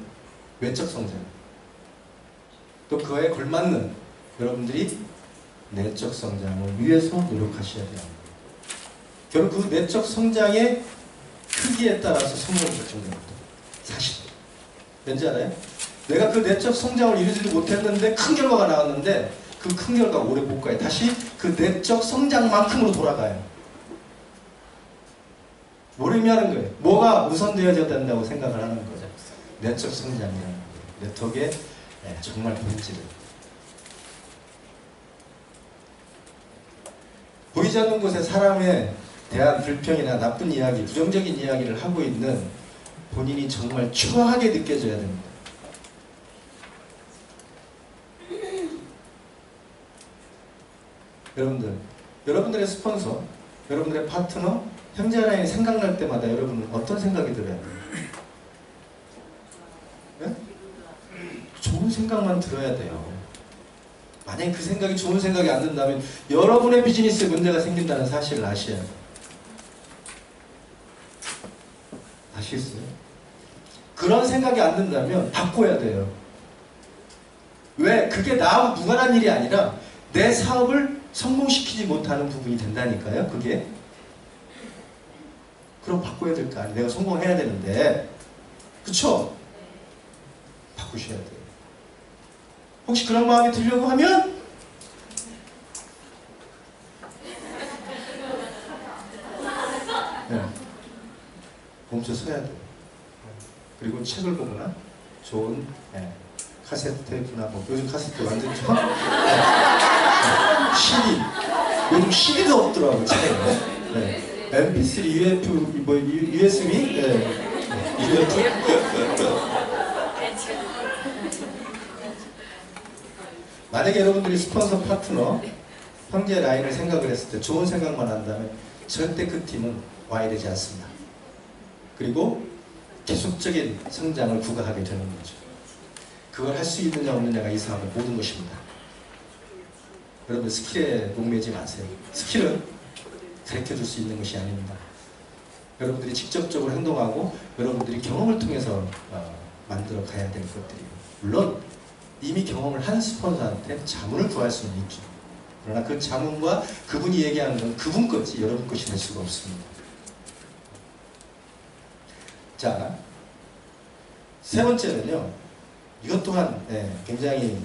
외적 성장, 또 그에 걸맞는 여러분들이 내적 성장을 위해서 노력하셔야 돼요. 결국 그 내적 성장의 크기에 따라서 성공이 결정됩니다. 사실 왠지 알아요? 내가 그 내적 성장을 이루지도 못했는데 큰 결과가 나왔는데 그 큰 결과 오래 못 가요. 다시 그 내적 성장만큼으로 돌아가요. 뭘 의미하는 거예요? 뭐가 우선되어야 된다고 생각을 하는 거죠. 내적 성장이라는 거예요. 네트워크의 정말 본질을. 보이지 않는 곳에 사람에 대한 불평이나 나쁜 이야기, 부정적인 이야기를 하고 있는 본인이 정말 초라하게 느껴져야 됩니다. 여러분들의 스폰서, 여러분들의 파트너, 형제라인이 생각날 때마다 여러분은 어떤 생각이 들어요? 네? 좋은 생각만 들어야 돼요. 만약에 그 생각이 좋은 생각이 안 든다면 여러분의 비즈니스에 문제가 생긴다는 사실을 아셔야 돼요. 아시겠어요? 그런 생각이 안 든다면 바꿔야 돼요. 왜? 그게 나하고 무관한 일이 아니라 내 사업을 성공시키지 못하는 부분이 된다니까요. 그게. 그럼 바꿔야 될 거 아니에요. 내가 성공해야 되는데. 그쵸? 바꾸셔야 돼요. 혹시 그런 마음이 들려고 하면 네. 멈춰서야 돼요. 그리고 책을 보거나 좋은 카세트 테이프나 뭐 요즘 카세트 완전 좀 CD 요즘 CD도 없더라고요. 네. MP3, UF, 뭐 USB, UF. 만약에 여러분들이 스폰서 파트너, 형제 라인을 생각을 했을 때 좋은 생각만 한다면 절대 그 팀은 와야 되지 않습니다. 그리고 계속적인 성장을 구가하게 되는 거죠. 그걸 할 수 있느냐 없느냐가 이상하고 모든 것입니다. 여러분 스킬에 목매지 마세요. 스킬은 가르쳐줄 수 있는 것이 아닙니다. 여러분들이 직접적으로 행동하고 여러분들이 경험을 통해서 만들어 가야 될 것들이에요. 물론 이미 경험을 한 스폰서한테 자문을 구할 수는 있죠. 그러나 그 자문과 그분이 얘기하는 건 그분 것이 여러분 것이 될 수가 없습니다. 자, 세 번째는요. 이것 또한 굉장히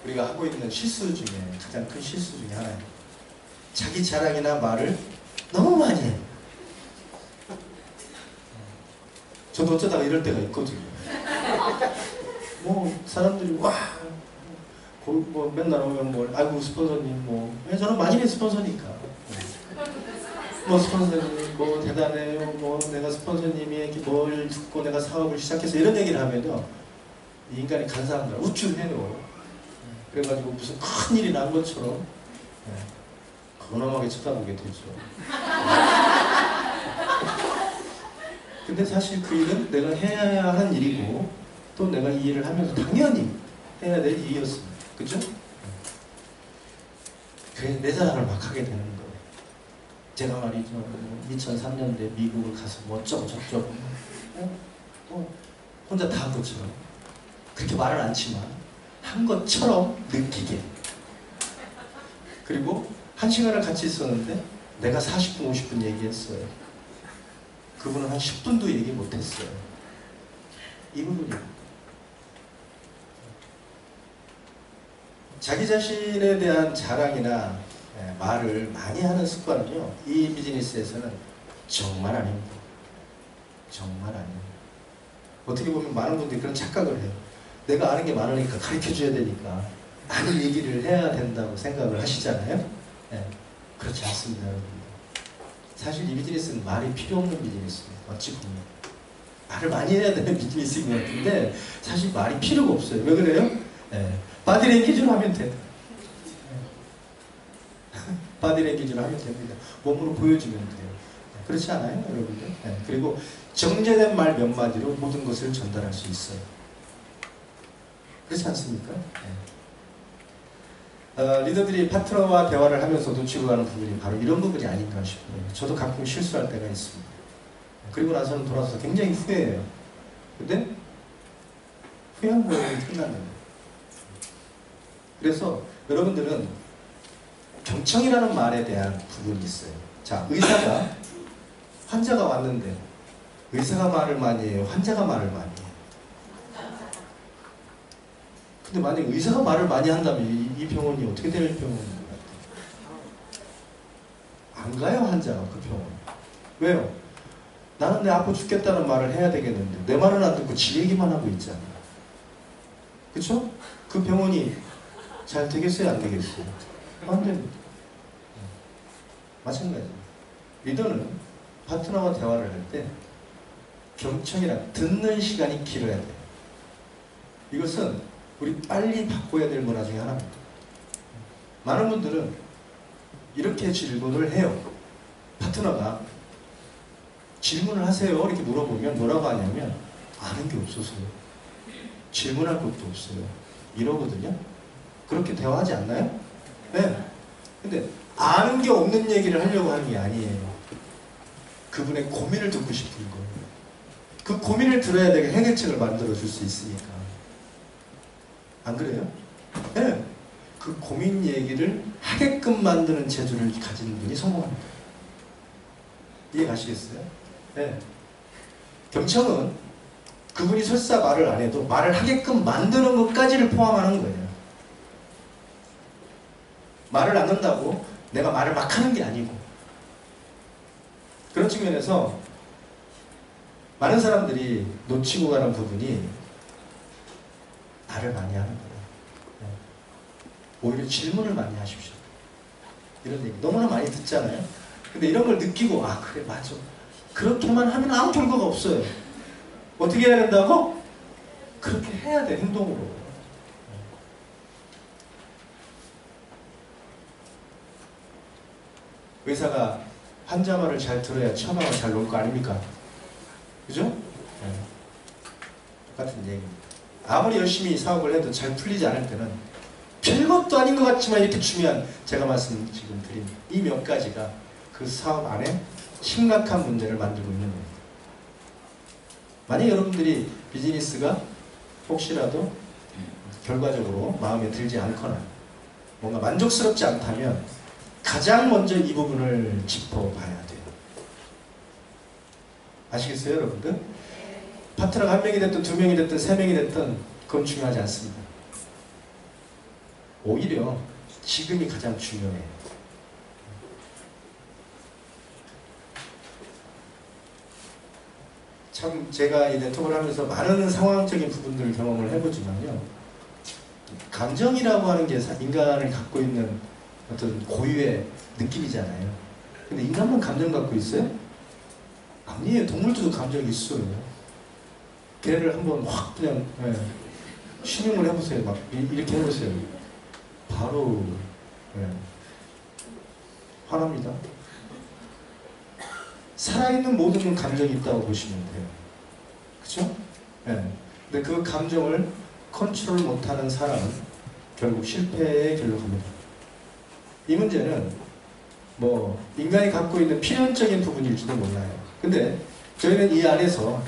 우리가 하고 있는 실수 중에 가장 큰 실수 중에 하나예요. 자기 자랑이나 말을 너무 많이 해요. 저도 어쩌다가 이럴 때가 있거든요. 뭐 사람들이 와 뭐 맨날 오면 뭐 아이고 스폰서님 뭐 저는 많이 해 스폰서니까 뭐 스폰서님 뭐 대단해요 뭐 내가 스폰서님이 뭘 듣고 내가 사업을 시작해서 이런 얘기를 하면요 이 인간이 간사합니다. 우쭐해요. 그래가지고 무슨 큰일이 난 것처럼 근엄하게 쳐다보게 되죠. 근데 사실 그 일은 내가 해야 할 일이고 또 내가 이 일을 하면서 당연히 해야 될 일이었습니다. 그죠? 그래서 내 자랑을 막 하게 되는 거예요. 제가 말이죠. 2003년도에 미국을 가서 뭐 어쩌고 저쩌고 혼자 다 한 것처럼 그렇게 말은 않지만 한 것처럼 느끼게. 그리고 1시간을 같이 있었는데 내가 40분 50분 얘기했어요. 그분은 한 10분도 얘기 못했어요. 이 부분이에요. 자기 자신에 대한 자랑이나 말을 많이 하는 습관은요, 이 비즈니스에서는 정말 아닙니다. 정말 아니에요. 어떻게 보면 많은 분들이 그런 착각을 해요. 내가 아는 게 많으니까 가르쳐줘야 되니까 아는 얘기를 해야 된다고 생각을 하시잖아요. 네, 그렇지 않습니다, 여러분. 사실 이 비즈니스는 말이 필요 없는 비즈니스예요. 어찌 보면 말을 많이 해야 되는 비즈니스인 것 같은데 사실 말이 필요가 없어요. 왜 그래요? 네. 바디랭귀지로 하면 돼요. 바디랭귀지로 하면 됩니다. 몸으로 보여주면 돼요. 그렇지 않아요, 여러분들? 네. 그리고 정제된 말 몇 마디로 모든 것을 전달할 수 있어요. 그렇지 않습니까? 네. 리더들이 파트너와 대화를 하면서 놓치고 가는 부분이 바로 이런 부분이 아닌가 싶어요. 저도 가끔 실수할 때가 있습니다. 그리고 나서는 돌아서 굉장히 후회해요. 근데 후회한 거에는 끝나는 거예요. 그래서 여러분들은 경청이라는 말에 대한 부분이 있어요. 자, 의사가 환자가 왔는데 의사가 말을 많이 해요? 환자가 말을 많이 해요? 근데 만약에 의사가 말을 많이 한다면 이 병원이 어떻게 될 병원인 것 같아요? 안 가요, 환자가 그 병원. 왜요? 나는 내 아파 죽겠다는 말을 해야 되겠는데 내 말은 안 듣고 지 얘기만 하고 있잖아. 그쵸? 그 병원이 잘 되겠어요? 안 되겠어요? 안 됩니다. 마찬가지입니다. 리더는 파트너와 대화를 할 때 경청이란 듣는 시간이 길어야 돼요. 이것은 우리 빨리 바꿔야 될 문화 중에 하나입니다. 많은 분들은 이렇게 질문을 해요. 파트너가 질문을 하세요 이렇게 물어보면 뭐라고 하냐면 아는 게 없어서요. 질문할 것도 없어요. 이러거든요. 그렇게 대화하지 않나요? 네. 근데 아는 게 없는 얘기를 하려고 하는 게 아니에요. 그분의 고민을 듣고 싶은 거예요. 그 고민을 들어야 되게 해결책을 만들어 줄 수 있으니까. 안 그래요? 네. 그 고민 얘기를 하게끔 만드는 재주를 가진 분이 성공합니다. 이해 가시겠어요? 네. 경청은 그분이 설사 말을 안 해도 말을 하게끔 만드는 것까지를 포함하는 거예요. 말을 안 한다고 내가 말을 막 하는 게 아니고. 그런 측면에서 많은 사람들이 놓치고 가는 부분이 말을 많이 하는 거예요. 네. 오히려 질문을 많이 하십시오. 이런 얘기 너무나 많이 듣잖아요. 근데 이런 걸 느끼고 아 그래 맞아. 그렇게만 하면 아무 결과가 없어요. 어떻게 해야 된다고? 그렇게 해야 돼, 행동으로. 의사가 환자 말을 잘 들어야 처방을 잘 놓을 거 아닙니까? 그죠? 네. 똑같은 얘기입니다. 아무리 열심히 사업을 해도 잘 풀리지 않을 때는 별것도 아닌 것 같지만 이렇게 중요한 제가 말씀 지금 드린 이 몇 가지가 그 사업 안에 심각한 문제를 만들고 있는 겁니다. 만약 여러분들이 비즈니스가 혹시라도 결과적으로 마음에 들지 않거나 뭔가 만족스럽지 않다면 가장 먼저 이 부분을 짚어봐야 돼요. 아시겠어요, 여러분들? 파트너가 한 명이 됐든 두 명이 됐든 세 명이 됐든 그건 중요하지 않습니다. 오히려 지금이 가장 중요해요. 참 제가 이 네트워크를 하면서 많은 상황적인 부분들을 경험을 해보지만요, 감정이라고 하는 게 인간을 갖고 있는 어떤 고유의 느낌이잖아요. 근데 인간만 감정 갖고 있어요? 아니에요. 동물들도 감정이 있어요. 걔를 한번 확 그냥 신용을 해보세요. 막 이렇게 해보세요. 바로 화납니다. 살아있는 모든 감정이 있다고 보시면 돼요. 그쵸? 근데 그 감정을 컨트롤 못하는 사람은 결국 실패에 결로 갑니다. 이 문제는 뭐 인간이 갖고 있는 필연적인 부분일지도 몰라요. 근데 저희는 이 안에서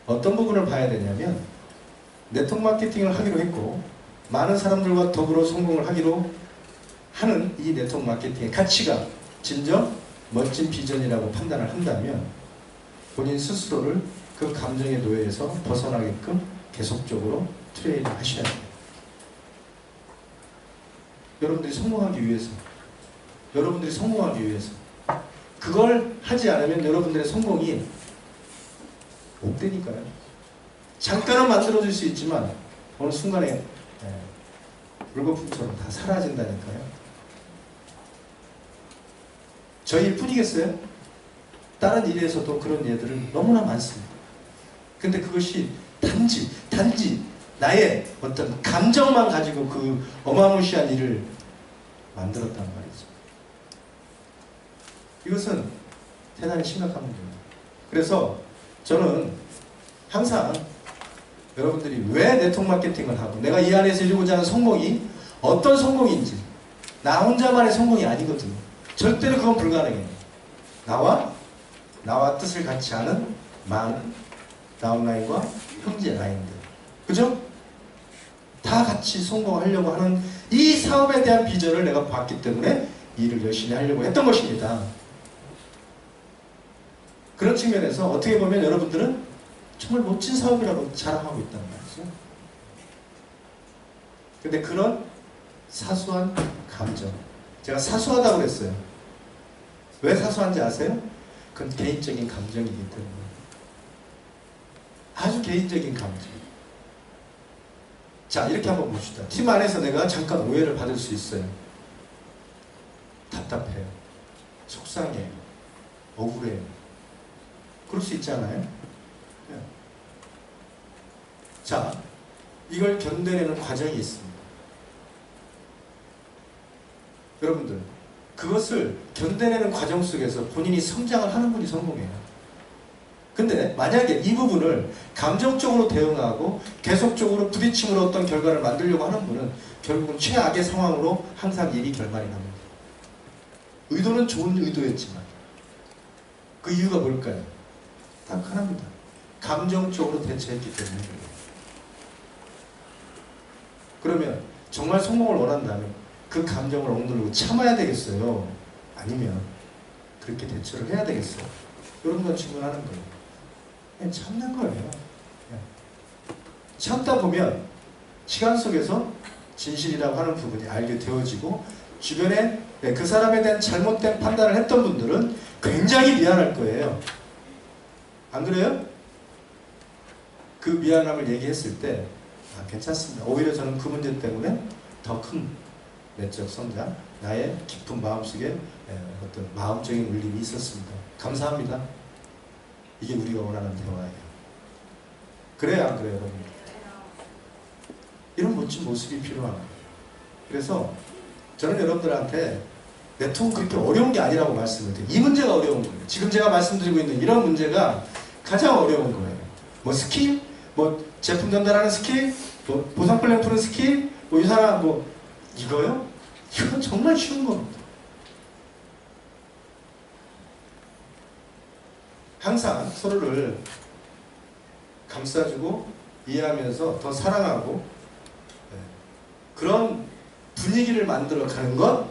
어떤 부분을 봐야 되냐면, 네트워크 마케팅을 하기로 했고 많은 사람들과 더불어 성공을 하기로 하는 이 네트워크 마케팅의 가치가 진정 멋진 비전이라고 판단을 한다면 본인 스스로를 그 감정의 노예에서 벗어나게끔 계속적으로 트레이닝 하셔야 돼요. 여러분들이 성공하기 위해서, 여러분들이 성공하기 위해서 그걸 하지 않으면 여러분들의 성공이 못 되니까요. 잠깐은 만들어줄 수 있지만 어느 순간에 물거품처럼 다 사라진다니까요. 저희 뿐이겠어요? 다른 일에서도 그런 예들은 너무나 많습니다. 근데 그것이 단지 나의 어떤 감정만 가지고 그 어마무시한 일을 만들었단 말이죠. 이것은 대단히 심각한 문제입니다. 그래서 저는 항상 여러분들이 왜 네트워크 마케팅을 하고 내가 이 안에서 이루고자 하는 성공이 어떤 성공인지, 나 혼자만의 성공이 아니거든요. 절대로 그건 불가능해요. 나와 뜻을 같이 하는 많은 다운라인과 형제 라인들, 그죠? 다 같이 성공하려고 하는 이 사업에 대한 비전을 내가 봤기 때문에 일을 열심히 하려고 했던 것입니다. 그런 측면에서 어떻게 보면 여러분들은 정말 멋진 사업이라고 자랑하고 있단 말이죠. 근데 그런 사소한 감정, 제가 사소하다고 그랬어요. 왜 사소한지 아세요? 그건 개인적인 감정이기 때문에. 아주 개인적인 감정. 자, 이렇게 한번 봅시다. 팀 안에서 내가 잠깐 오해를 받을 수 있어요. 답답해요. 속상해요. 억울해요. 그럴 수 있잖아요. 자, 이걸 견뎌내는 과정이 있습니다. 여러분들, 그것을 견뎌내는 과정 속에서 본인이 성장을 하는 분이 성공해요. 근데 만약에 이 부분을 감정적으로 대응하고 계속적으로 부딪힘으로 어떤 결과를 만들려고 하는 분은 결국은 최악의 상황으로 항상 일이 결말이 납니다. 의도는 좋은 의도였지만 그 이유가 뭘까요? 딱 하나입니다. 감정적으로 대처했기 때문에. 그러면 정말 성공을 원한다면 그 감정을 억누르고 참아야 되겠어요? 아니면 그렇게 대처를 해야 되겠어요? 여러분과 질문하는 거예요. 그냥 참는 거예요. 참다 보면 시간 속에서 진실이라고 하는 부분이 알게 되어지고 주변에 그 사람에 대한 잘못된 판단을 했던 분들은 굉장히 미안할 거예요. 안 그래요? 그 미안함을 얘기했을 때 괜찮습니다. 오히려 저는 그 문제 때문에 더 큰 내적 성장, 나의 깊은 마음속에 어떤 마음적인 울림이 있었습니다. 감사합니다. 이게 우리가 원하는 대화예요. 그래요, 안 그래요, 여러분? 이런 멋진 모습이 필요합니다. 그래서 저는 여러분들한테 네트워크 그렇게 어려운 게 아니라고 말씀을 드려요. 이 문제가 어려운 거예요. 지금 제가 말씀드리고 있는 이런 문제가 가장 어려운 거예요. 뭐 스킬, 뭐 제품 전달하는 스킬, 뭐 보상 플랜 푸는 스킬, 뭐 이 사람 뭐 이거요? 이건 정말 쉬운 겁니다. 항상 서로를 감싸주고 이해하면서 더 사랑하고 그런 분위기를 만들어가는 것,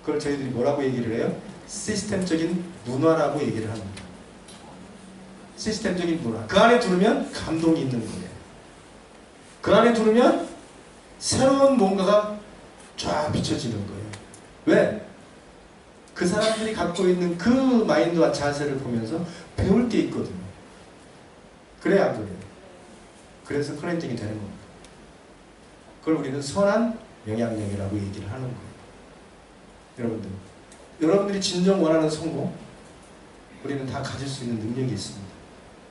그걸 저희들이 뭐라고 얘기를 해요? 시스템적인 문화라고 얘기를 합니다. 시스템적인 문화. 그 안에 들으면 감동이 있는 거예요. 그 안에 들으면 새로운 뭔가가 쫙 비춰지는 거예요. 왜? 그 사람들이 갖고 있는 그 마인드와 자세를 보면서 배울 게 있거든요. 그래야 안 그래요. 그래서 클렌징이 되는 겁니다. 그걸 우리는 선한 영향력이라고 얘기를 하는 거예요. 여러분들이 진정 원하는 성공, 우리는 다 가질 수 있는 능력이 있습니다.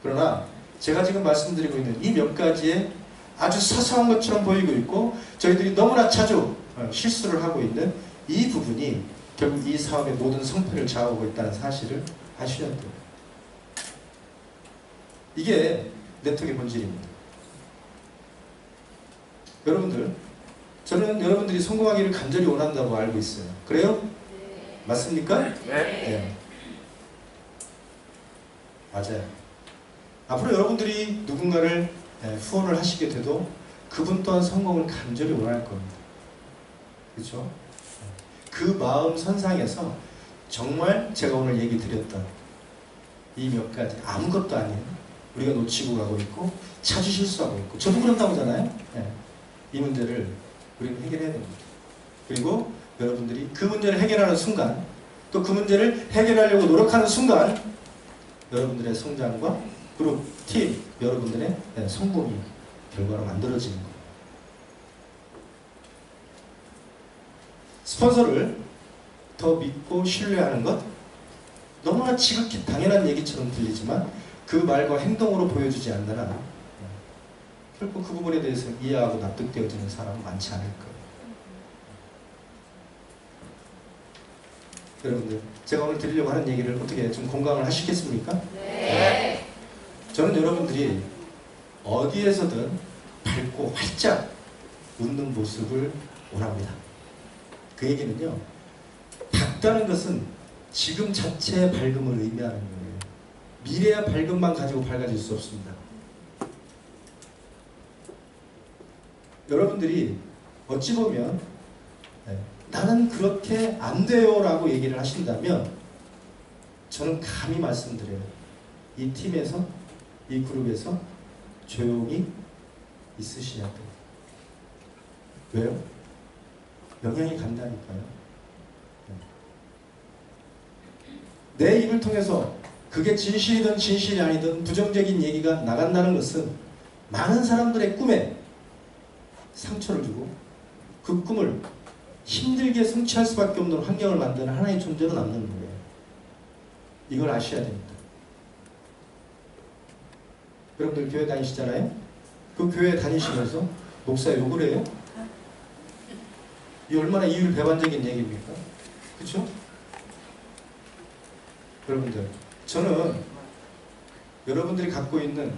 그러나 제가 지금 말씀드리고 있는 이 몇 가지의 아주 사소한 것처럼 보이고 있고 저희들이 너무나 자주 실수를 하고 있는 이 부분이 결국 이 사업의 모든 성패를 좌우하고 있다는 사실을 아셔야 돼요. 이게 네트워크의 본질입니다. 여러분들, 저는 여러분들이 성공하기를 간절히 원한다고 알고 있어요. 그래요? 네. 맞습니까? 네. 네. 맞아요. 앞으로 여러분들이 누군가를 후원을 하시게 돼도 그분 또한 성공을 간절히 원할 겁니다. 그렇죠? 그 마음 선상에서 정말 제가 오늘 얘기 드렸던 이 몇 가지 아무것도 아닌 우리가 놓치고 가고 있고 자주 실수하고 있고 저도 그런다고 하잖아요. 네. 이 문제를 우리는 해결해야 됩니다. 그리고 여러분들이 그 문제를 해결하는 순간 또 그 문제를 해결하려고 노력하는 순간 여러분들의 성장과 그리고 팀, 여러분들의 성공이 결과로 만들어지는 거예요. 스폰서를 더 믿고 신뢰하는 것, 너무나 지극히 당연한 얘기처럼 들리지만 그 말과 행동으로 보여주지 않는 한 결코 그 부분에 대해서 이해하고 납득되어지는 사람은 많지 않을 거예요. 여러분들, 제가 오늘 드리려고 하는 얘기를 어떻게 좀 공감을 하시겠습니까? 네. 저는 여러분들이 어디에서든 밝고 활짝 웃는 모습을 원합니다. 그 얘기는요, 밝다는 것은 지금 자체의 밝음을 의미하는 거예요. 미래의 밝음만 가지고 밝아질 수 없습니다. 여러분들이 어찌 보면 나는 그렇게 안 돼요 라고 얘기를 하신다면 저는 감히 말씀드려요. 이 팀에서, 이 그룹에서 조용히 있으셔야 돼요. 왜요? 영향이 간다니까요. 내 입을 통해서 그게 진실이든 진실이 아니든 부정적인 얘기가 나간다는 것은 많은 사람들의 꿈에 상처를 주고 그 꿈을 힘들게 성취할 수밖에 없는 환경을 만드는 하나의 존재로 남는 거예요. 이걸 아셔야 됩니다. 여러분들 교회 다니시잖아요? 그 교회 다니시면서 목사 욕을 해요? 이 얼마나 이율배반적인 얘기입니까? 그렇죠? 여러분들, 저는 여러분들이 갖고 있는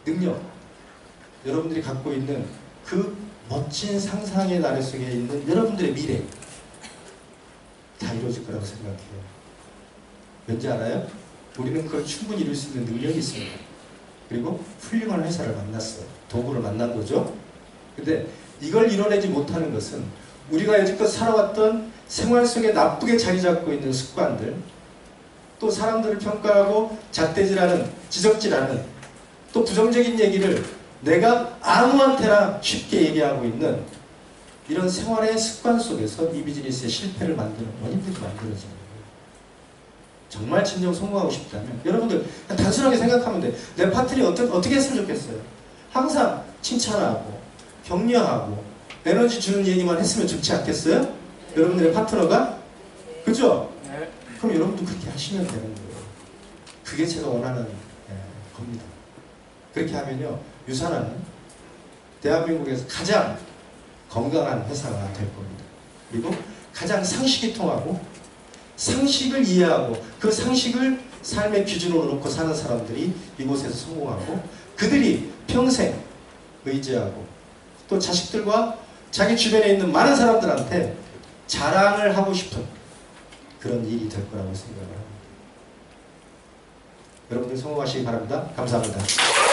능력, 여러분들이 갖고 있는 그 멋진 상상의 나래 속에 있는 여러분들의 미래 다 이루어질 거라고 생각해요. 왠지 알아요? 우리는 그걸 충분히 이룰 수 있는 능력이 있습니다. 그리고 훌륭한 회사를 만났어요. 도구를 만난 거죠. 근데 이걸 이뤄내지 못하는 것은 우리가 여지껏 살아왔던 생활 속에 나쁘게 자리 잡고 있는 습관들, 또 사람들을 평가하고 잣대질하는, 지적질하는, 또 부정적인 얘기를 내가 아무한테나 쉽게 얘기하고 있는 이런 생활의 습관 속에서 이 비즈니스의 실패를 만드는 원인들이 만들어지는 거예요. 정말 진정 성공하고 싶다면 여러분들 단순하게 생각하면 돼. 내 파트너이 어떻게 했으면 좋겠어요? 항상 칭찬하고 격려하고 에너지 주는 얘기만 했으면 좋지 않겠어요? 여러분들의 파트너가? 그죠? 네. 그럼 여러분도 그렇게 하시면 되는 거예요. 그게 제가 원하는 겁니다. 그렇게 하면요, 유산하는 대한민국에서 가장 건강한 회사가 될 겁니다. 그리고 가장 상식이 통하고 상식을 이해하고 그 상식을 삶의 기준으로 놓고 사는 사람들이 이곳에서 성공하고 그들이 평생 의지하고 또 자식들과 자기 주변에 있는 많은 사람들한테 자랑을 하고 싶은 그런 일이 될 거라고 생각을 합니다. 여러분들 성공하시기 바랍니다. 감사합니다.